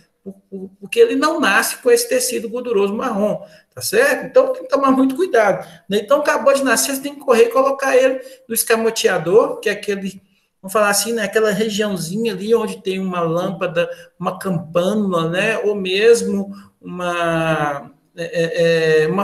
porque ele não nasce com esse tecido gorduroso marrom, tá certo? Então, tem que tomar muito cuidado. Leitão acabou de nascer, você tem que correr e colocar ele no escamoteador, que é aquele, vamos falar assim, né, aquela regiãozinha ali onde tem uma lâmpada, uma campânula, né, ou mesmo uma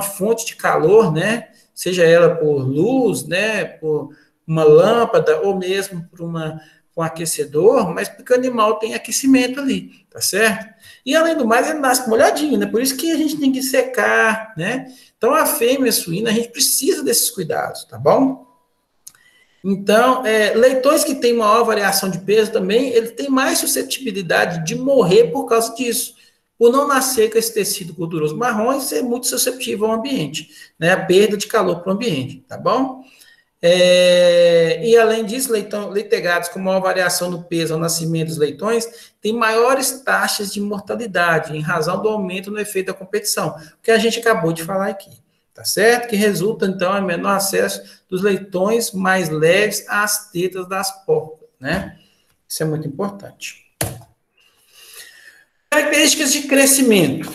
fonte de calor, né, seja ela por luz, né, por uma lâmpada, ou mesmo por um aquecedor, mas porque o animal tem aquecimento ali, tá certo? E, além do mais, ele nasce molhadinho, né, por isso que a gente tem que secar, né? Então, a fêmea suína, a gente precisa desses cuidados, tá bom? Então, leitões que têm maior variação de peso também, ele tem mais susceptibilidade de morrer por causa disso, por não nascer com esse tecido gorduroso marrom e ser muito suscetível ao ambiente, né? A perda de calor para o ambiente, tá bom? E, além disso, leitegados com maior variação no peso ao nascimento dos leitões têm maiores taxas de mortalidade, em razão do aumento no efeito da competição, que a gente acabou de falar aqui, tá certo? Que resulta, então, em menor acesso dos leitões mais leves às tetas das porcas, né? Isso é muito importante. Características de crescimento.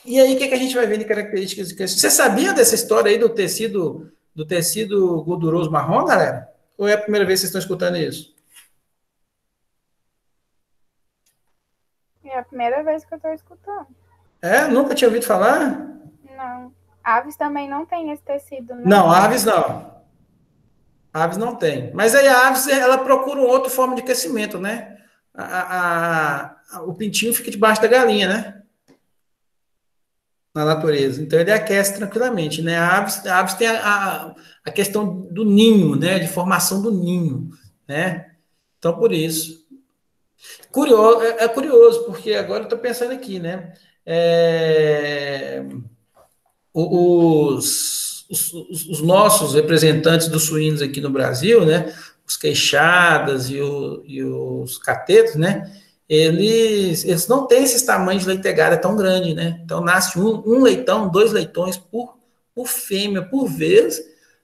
E aí, o que a gente vai ver de características de crescimento? Você sabia dessa história aí do tecido gorduroso marrom, galera? Ou é a primeira vez que vocês estão escutando isso? É a primeira vez que eu estou escutando. Nunca tinha ouvido falar? Não. Aves também não tem esse tecido, né? Não, aves não. Aves não tem. Mas aí a aves, ela procura uma outra forma de aquecimento, né? O pintinho fica debaixo da galinha, né? Na natureza. Então, ele aquece tranquilamente, né? A aves tem a questão do ninho, né? De formação do ninho, né? Então, por isso. Curioso, porque agora eu estou pensando aqui, né? Os nossos representantes dos suínos aqui no Brasil, né? Os queixadas e os catetos, né? Eles não têm esses tamanhos de leitegada tão grande, né? Então, nasce um leitão, 2 leitões por fêmea, por vez,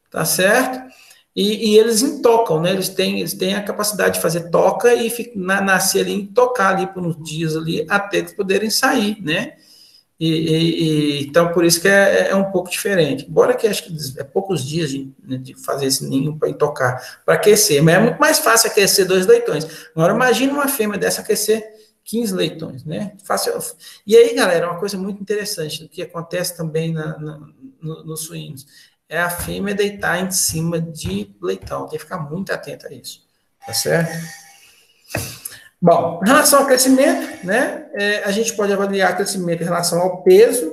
tá certo? E eles intocam, né? Eles têm a capacidade de fazer toca e nascer ali, tocar ali por uns dias ali, até eles poderem sair, né? Então, por isso que é um pouco diferente. Embora que acho que é poucos dias de fazer esse ninho para tocar, para aquecer. Mas é muito mais fácil aquecer 2 leitões. Agora, imagina uma fêmea dessa aquecer 15 leitões, né? Fácil. E aí, galera, uma coisa muito interessante, que acontece também nos suínos, é a fêmea deitar em cima de leitão. Tem que ficar muito atento a isso. Tá certo? Bom, em relação ao crescimento, né, a gente pode avaliar crescimento em relação ao peso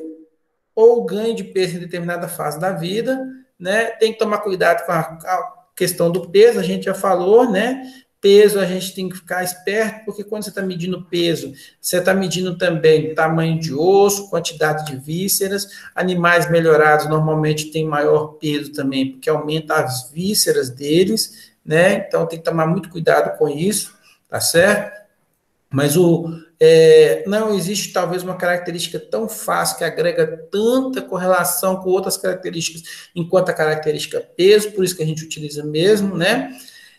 ou ganho de peso em determinada fase da vida, né? Tem que tomar cuidado com a questão do peso, a gente já falou, né? Peso, a gente tem que ficar esperto, porque quando você está medindo peso, você está medindo também tamanho de osso, quantidade de vísceras. Animais melhorados normalmente têm maior peso também, porque aumenta as vísceras deles, né? Então tem que tomar muito cuidado com isso, tá certo? Mas não existe talvez uma característica tão fácil que agrega tanta correlação com outras características, enquanto a característica peso, por isso que a gente utiliza mesmo, né?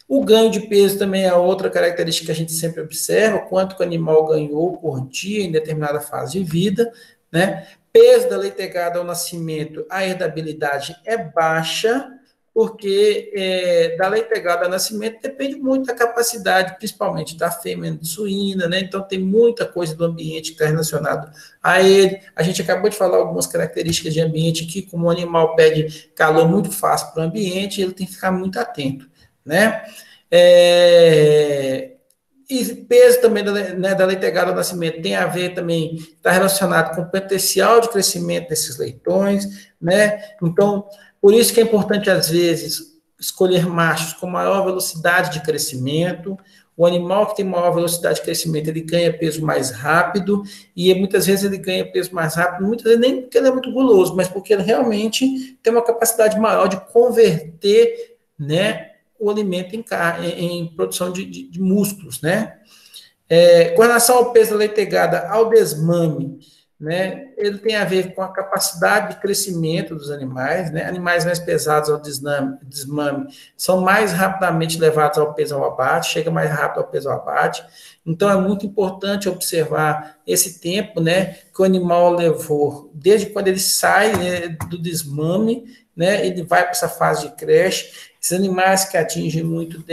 O ganho de peso também é outra característica que a gente sempre observa, quanto que o animal ganhou por dia em determinada fase de vida, né? Peso da leitegada ao nascimento, a herdabilidade é baixa, porque da leitegada ao nascimento depende muito da capacidade, principalmente da fêmea suína, né? Então tem muita coisa do ambiente que está relacionado a ele. A gente acabou de falar algumas características de ambiente aqui, como o animal pede calor muito fácil para o ambiente, ele tem que ficar muito atento, né? E peso também da leitegada ao nascimento tem a ver também, está relacionado com o potencial de crescimento desses leitões, né? Então, por isso que é importante, às vezes, escolher machos com maior velocidade de crescimento. O animal que tem maior velocidade de crescimento, ele ganha peso mais rápido, e muitas vezes ele ganha peso mais rápido, muitas vezes nem porque ele é muito guloso, mas porque ele realmente tem uma capacidade maior de converter, né, o alimento em produção de músculos, né? Com relação ao peso da leitegada ao desmame, né, ele tem a ver com a capacidade de crescimento dos animais, né? Animais mais pesados ao desmame são mais rapidamente levados ao peso ao abate, chega mais rápido ao peso ao abate. Então, é muito importante observar esse tempo, né, que o animal levou, desde quando ele sai, né, do desmame, né, ele vai para essa fase de creche. Esses animais que atingem muito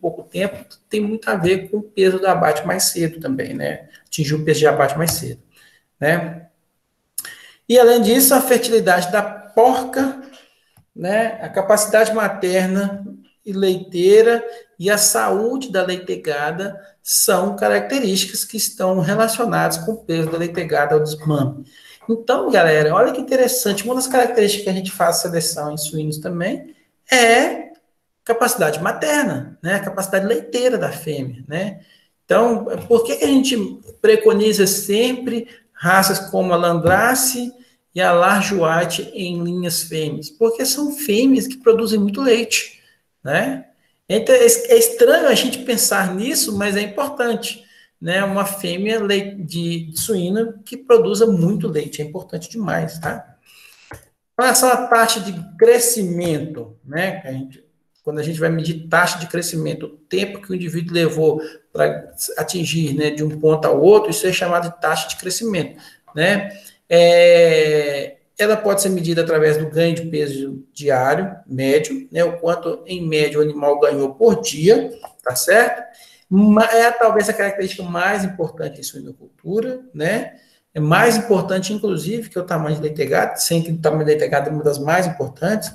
pouco tempo, tem muito a ver com o peso do abate mais cedo também, né? Atingir o peso de abate mais cedo, né? E, além disso, a fertilidade da porca, né? A capacidade materna e leiteira e a saúde da leitegada são características que estão relacionadas com o peso da leitegada ao desmame. Então, galera, olha que interessante, uma das características que a gente faz seleção em suínos também é capacidade materna, né? A capacidade leiteira da fêmea, né? Então, por que a gente preconiza sempre raças como a Landrace e a Large White em linhas fêmeas? Porque são fêmeas que produzem muito leite, né? Então, é estranho a gente pensar nisso, mas é importante, né? Uma fêmea de suína que produza muito leite, é importante demais, tá? Com relação à taxa de crescimento, né? Quando a gente vai medir taxa de crescimento, o tempo que o indivíduo levou para atingir, né, de um ponto ao outro, isso é chamado de taxa de crescimento, né? Ela pode ser medida através do ganho de peso diário, médio, né? O quanto, em média, o animal ganhou por dia, tá certo? É talvez a característica mais importante em suinocultura, né? É mais importante, inclusive, que o tamanho de leitegada, sem que o tamanho de leitegada é uma das mais importantes.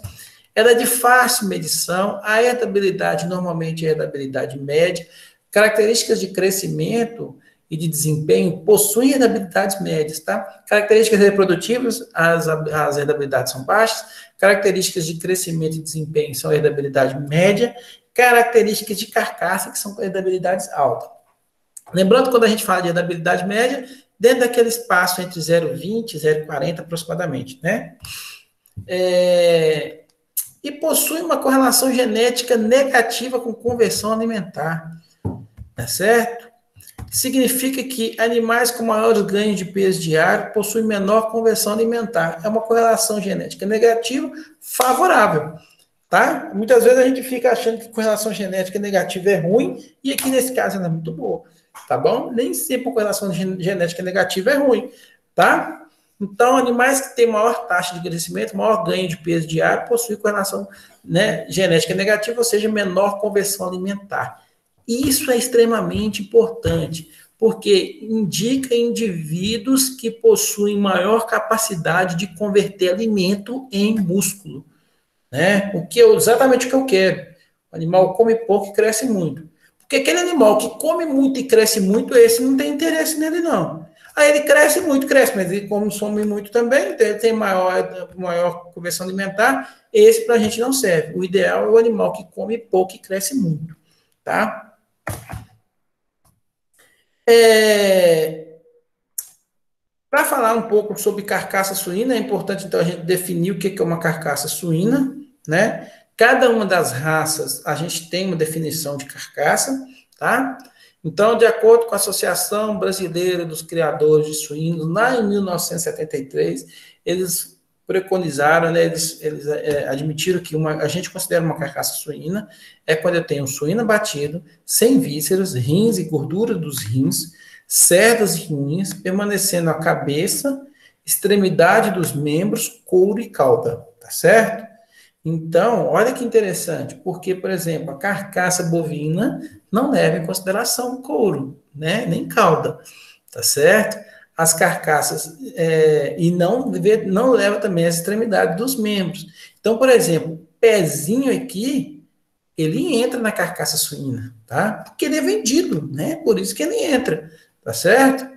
Ela é de fácil medição, a herdabilidade normalmente é herdabilidade média. Características de crescimento e de desempenho possuem herdabilidades médias, tá? Características reprodutivas, as herdabilidades são baixas. Características de crescimento e desempenho são herdabilidade média. Características de carcaça, que são herdabilidades altas. Lembrando, quando a gente fala de herdabilidade média, dentro daquele espaço entre 0,20 e 0,40 aproximadamente, né? E possui uma correlação genética negativa com conversão alimentar, tá certo? Significa que animais com maiores ganhos de peso diário possuem menor conversão alimentar. É uma correlação genética negativa favorável, tá? Muitas vezes a gente fica achando que correlação genética negativa é ruim, e aqui nesse caso ela é muito boa, tá bom? Nem sempre a correlação genética negativa é ruim, tá? Então, animais que têm maior taxa de crescimento, maior ganho de peso diário, possuem correlação, né, genética negativa, ou seja, menor conversão alimentar. Isso é extremamente importante, porque indica indivíduos que possuem maior capacidade de converter alimento em músculo, né? Exatamente o que eu quero. O animal come pouco e cresce muito. Porque aquele animal que come muito e cresce muito, esse não tem interesse nele, não. Aí ele cresce muito, cresce, mas ele consome muito também, então ele tem maior conversão alimentar, esse para a gente não serve. O ideal é o animal que come pouco e cresce muito, tá? Para falar um pouco sobre carcaça suína, é importante, então, a gente definir o que é uma carcaça suína, né? Cada uma das raças, a gente tem uma definição de carcaça, tá? Então, de acordo com a Associação Brasileira dos Criadores de Suínos, lá em 1973, eles preconizaram, né, eles admitiram que a gente considera uma carcaça suína é quando eu tenho um suíno abatido, sem vísceras, rins e gordura dos rins, cerdas e unhas, permanecendo a cabeça, extremidade dos membros, couro e cauda, tá certo? Então, olha que interessante, porque, por exemplo, a carcaça bovina não leva em consideração couro, né, nem cauda, tá certo? As carcaças, e não leva também a extremidade dos membros. Então, por exemplo, pezinho aqui, ele entra na carcaça suína, tá? Porque ele é vendido, né? Por isso que ele entra, tá certo?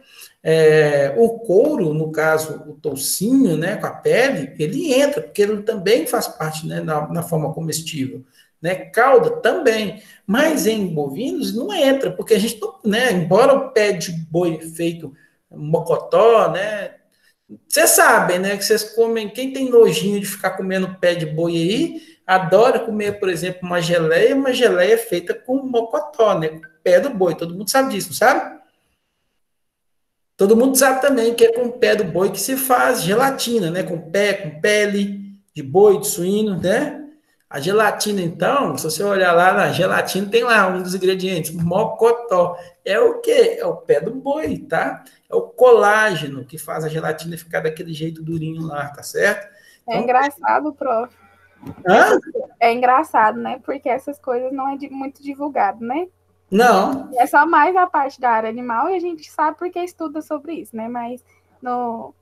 O couro, no caso, o toucinho, né, com a pele, ele entra, porque ele também faz parte, né, na forma comestível, né? Cauda também, mas em bovinos não entra, porque a gente não, né, embora o pé de boi feito mocotó, né, vocês sabem, né, que vocês comem, quem tem nojinho de ficar comendo pé de boi aí, adora comer, por exemplo, uma geleia feita com mocotó, né, com pé do boi, todo mundo sabe disso, não sabe? Todo mundo sabe também que é com o pé do boi que se faz gelatina, né? Com pé, com pele de boi, de suíno, né? A gelatina, então, se você olhar lá na gelatina, tem lá um dos ingredientes, mocotó. É o quê? É o pé do boi, tá? É o colágeno que faz a gelatina ficar daquele jeito durinho lá, tá certo? É engraçado, prof. Hã? É engraçado, né? Porque essas coisas não é muito divulgado, né? Não. É só mais a parte da área animal e a gente sabe porque estuda sobre isso, né? Mas no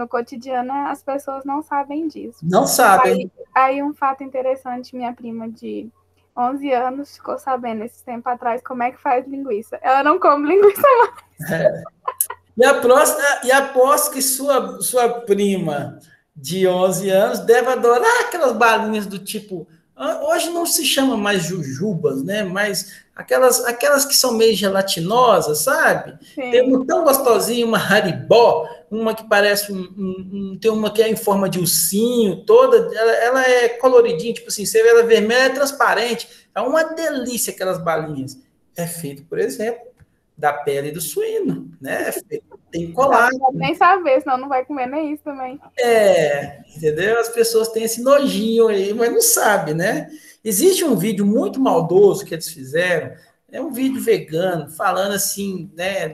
cotidiano as pessoas não sabem disso. Não sabem. Aí um fato interessante, minha prima de 11 anos ficou sabendo esse tempo atrás como é que faz linguiça. Ela não come linguiça mais. E aposto que sua prima de 11 anos deve adorar aquelas balinhas do tipo... Hoje não se chama mais jujubas, né? Mas aquelas que são meio gelatinosas, sabe? Sim. Tem uma tão gostosinha, uma Haribo, uma que parece tem uma que é em forma de ursinho, toda, ela é coloridinha, tipo assim, você vê ela vermelha, é transparente, é uma delícia aquelas balinhas. É feito, por exemplo, da pele do suíno, né? É feito, tem colágeno. Não pode nem saber, senão não vai comer nem isso também. Entendeu? As pessoas têm esse nojinho aí, mas não sabem, né? Existe um vídeo muito maldoso que eles fizeram, é um vídeo vegano, falando assim, né?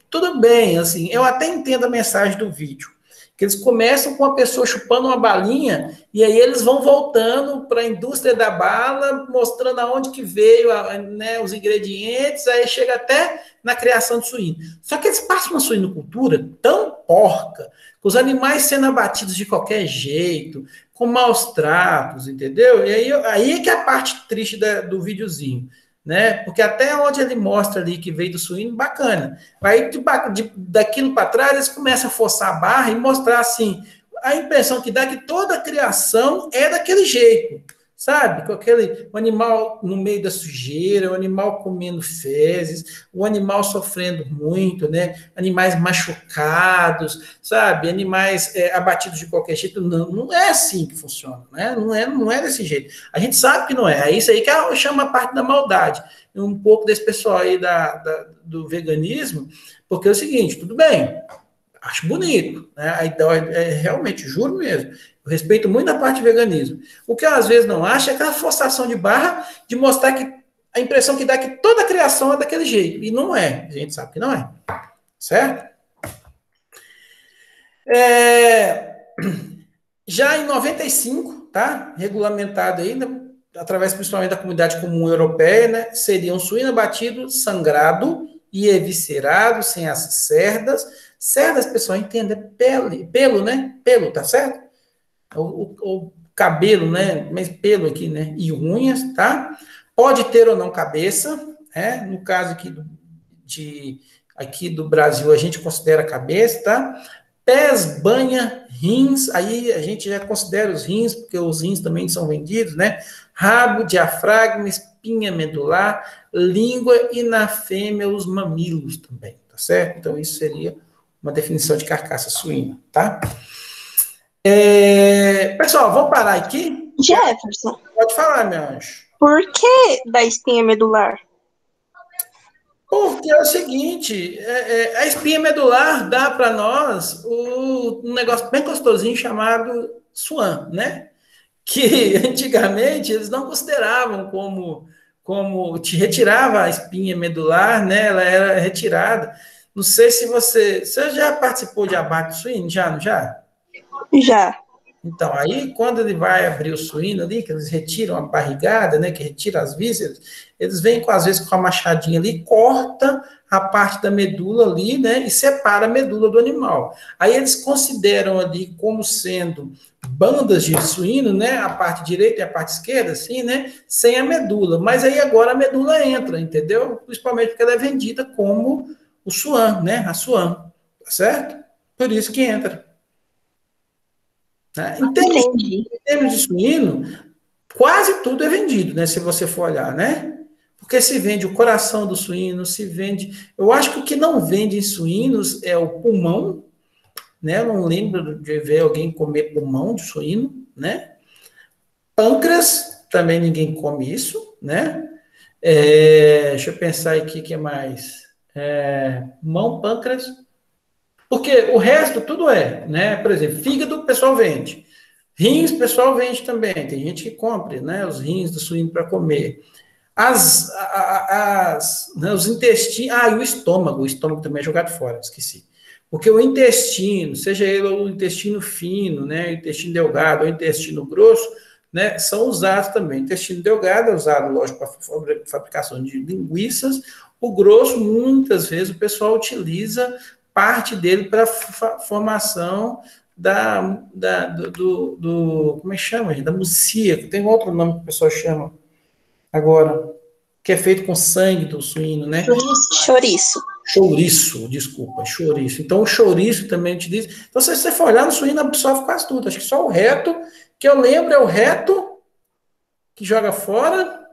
Tudo bem, assim, eu até entendo a mensagem do vídeo, que eles começam com a pessoa chupando uma balinha e aí eles vão voltando para a indústria da bala, mostrando aonde que veio, né, os ingredientes, aí chega até na criação de suíno. Só que eles passam uma suinocultura tão porca, com os animais sendo abatidos de qualquer jeito, com maus tratos, entendeu? E aí é que é a parte triste do videozinho, né? Porque até onde ele mostra ali que veio do suíno, bacana. Aí daquilo para trás, eles começam a forçar a barra e mostrar assim, a impressão que dá é que toda a criação é daquele jeito, sabe? Com o animal no meio da sujeira, o animal comendo fezes, o animal sofrendo muito, né? Animais machucados, sabe? Animais abatidos de qualquer jeito. Não é assim que funciona, né? Não é desse jeito. A gente sabe que não é. É isso aí que chama a parte da maldade. Um pouco desse pessoal aí do veganismo, porque é o seguinte, tudo bem, acho bonito, né? Então, realmente, juro mesmo, eu respeito muito a parte do veganismo. O que eu, às vezes, não acho é aquela forçação de barra de mostrar que a impressão que dá é que toda a criação é daquele jeito. E não é. A gente sabe que não é. Certo? É, já em 95, tá? Regulamentado ainda, através principalmente da Comunidade Comum Europeia, né? Seria um suíno abatido, sangrado e eviscerado, sem as cerdas. Cerdas, pessoal, entenda, é pele, pelo, né? Pelo, tá certo? O cabelo, né? Mas pelo aqui, né? E unhas, tá? Pode ter ou não cabeça, né? No caso aqui do Brasil, a gente considera cabeça, tá? Pés, banha, rins, aí a gente já considera os rins, porque os rins também são vendidos, né? Rabo, diafragma, espinha medular, língua e na fêmea os mamilos também, tá certo? Então isso seria uma definição de carcaça suína, tá? Pessoal, vamos parar aqui? Jefferson, Pode falar, meu anjo. por que da espinha medular? Porque é o seguinte, a espinha medular dá para nós um negócio bem gostosinho chamado suan, né? Que antigamente eles não consideravam como te retirava a espinha medular, né? Ela era retirada. Não sei se você já participou de abate suíno, já, não já? Já. Então, aí, quando ele vai abrir o suíno ali, que eles retiram a barrigada, né, que retira as vísceras, eles vêm, às vezes, com a machadinha ali, corta a parte da medula ali, né, e separa a medula do animal. Aí eles consideram ali como sendo bandas de suíno, né, a parte direita e a parte esquerda, assim, né, sem a medula. Mas aí agora a medula entra, entendeu? Principalmente porque ela é vendida como o suan, né, a suan, tá certo? Por isso que entra. Né? Em termos de suíno, quase tudo é vendido, né? Se você for olhar, né? Porque se vende o coração do suíno, se vende. Eu acho que o que não vende em suínos é o pulmão, né? Eu não lembro de ver alguém comer pulmão de suíno, né? Pâncreas, também ninguém come isso, né? Deixa eu pensar aqui o que mais. Pulmão, pâncreas. Porque o resto tudo né? Por exemplo, fígado o pessoal vende. Rins, o pessoal vende também. Tem gente que compra, né? Os rins do suíno para comer. Né, os intestinos. E o estômago. O estômago também é jogado fora, esqueci. Porque o intestino, seja ele o intestino fino, né? O intestino delgado ou o intestino grosso, né? São usados também. O intestino delgado é usado, lógico, para fabricação de linguiças. O grosso, muitas vezes, o pessoal utiliza parte dele para formação como é que chama? Da mucia, tem outro nome que o pessoal chama agora, que é feito com sangue do suíno, né? Chouriço. Chouriço, desculpa, chouriço. Então, o chouriço também utiliza. Então, se você for olhar no suíno, absorve quase tudo. Acho que só o reto, que eu lembro, é o reto que joga fora,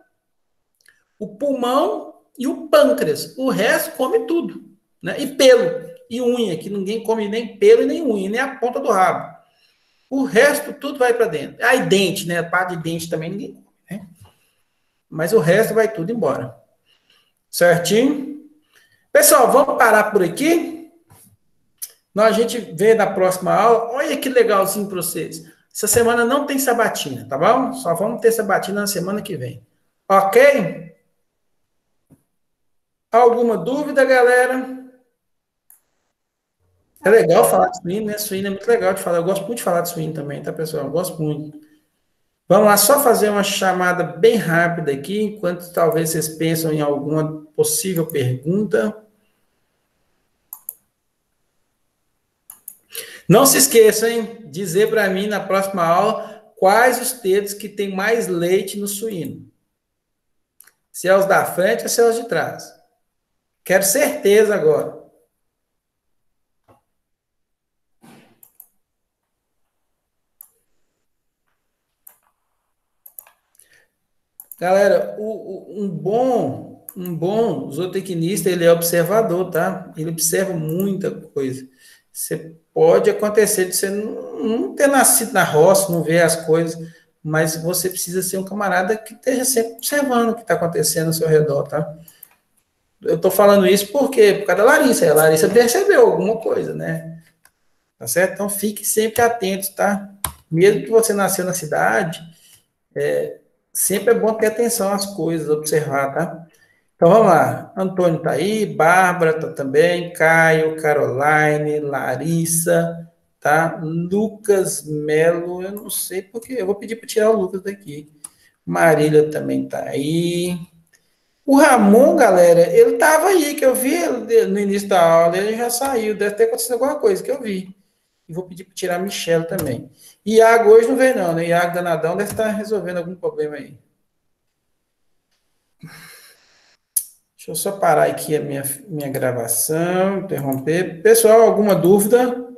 o pulmão e o pâncreas. O resto come tudo, né? E pelo. E unha, que ninguém come nem pelo e nem unha, nem a ponta do rabo. O resto, tudo vai para dentro. Aí, dente, né? A parte de dente também ninguém come, né? Mas o resto vai tudo embora. Certinho? Pessoal, vamos parar por aqui. A gente vê na próxima aula. Olha que legalzinho para vocês. Essa semana não tem sabatina, tá bom? Só vamos ter sabatina na semana que vem. Ok? Alguma dúvida, galera? É legal falar de suíno, né? Suíno é muito legal de falar. Eu gosto muito de falar de suíno também, tá, pessoal? Eu gosto muito. Vamos lá, só fazer uma chamada bem rápida aqui, enquanto talvez vocês pensam em alguma possível pergunta. Não se esqueçam, hein? Dizer para mim na próxima aula quais os tetos que tem mais leite no suíno. Se é os da frente ou se é os de trás. Quero certeza agora. Galera, um bom zootecnista, ele é observador, tá? Ele observa muita coisa. Pode acontecer de você não ter nascido na roça, não ver as coisas, mas você precisa ser um camarada que esteja sempre observando o que está acontecendo ao seu redor, tá? Eu estou falando isso por quê? Por causa da Larissa. A Larissa percebeu alguma coisa, né? Tá certo? Então, fique sempre atento, tá? Mesmo que você nasceu na cidade, sempre é bom ter atenção às coisas, observar, tá? Então, vamos lá. Antônio tá aí, Bárbara tá também, Caio, Caroline, Larissa, tá? Lucas Melo, eu não sei porque, eu vou pedir para tirar o Lucas daqui. Marília também tá aí. O Ramon, galera, ele tava aí, que eu vi ele no início da aula, ele já saiu, deve ter acontecido alguma coisa que eu vi. E vou pedir para tirar a Michelle também. Iago hoje não veio não, né? Iago Danadão deve estar resolvendo algum problema aí. Deixa eu só parar aqui a minha gravação, interromper. Pessoal, alguma dúvida?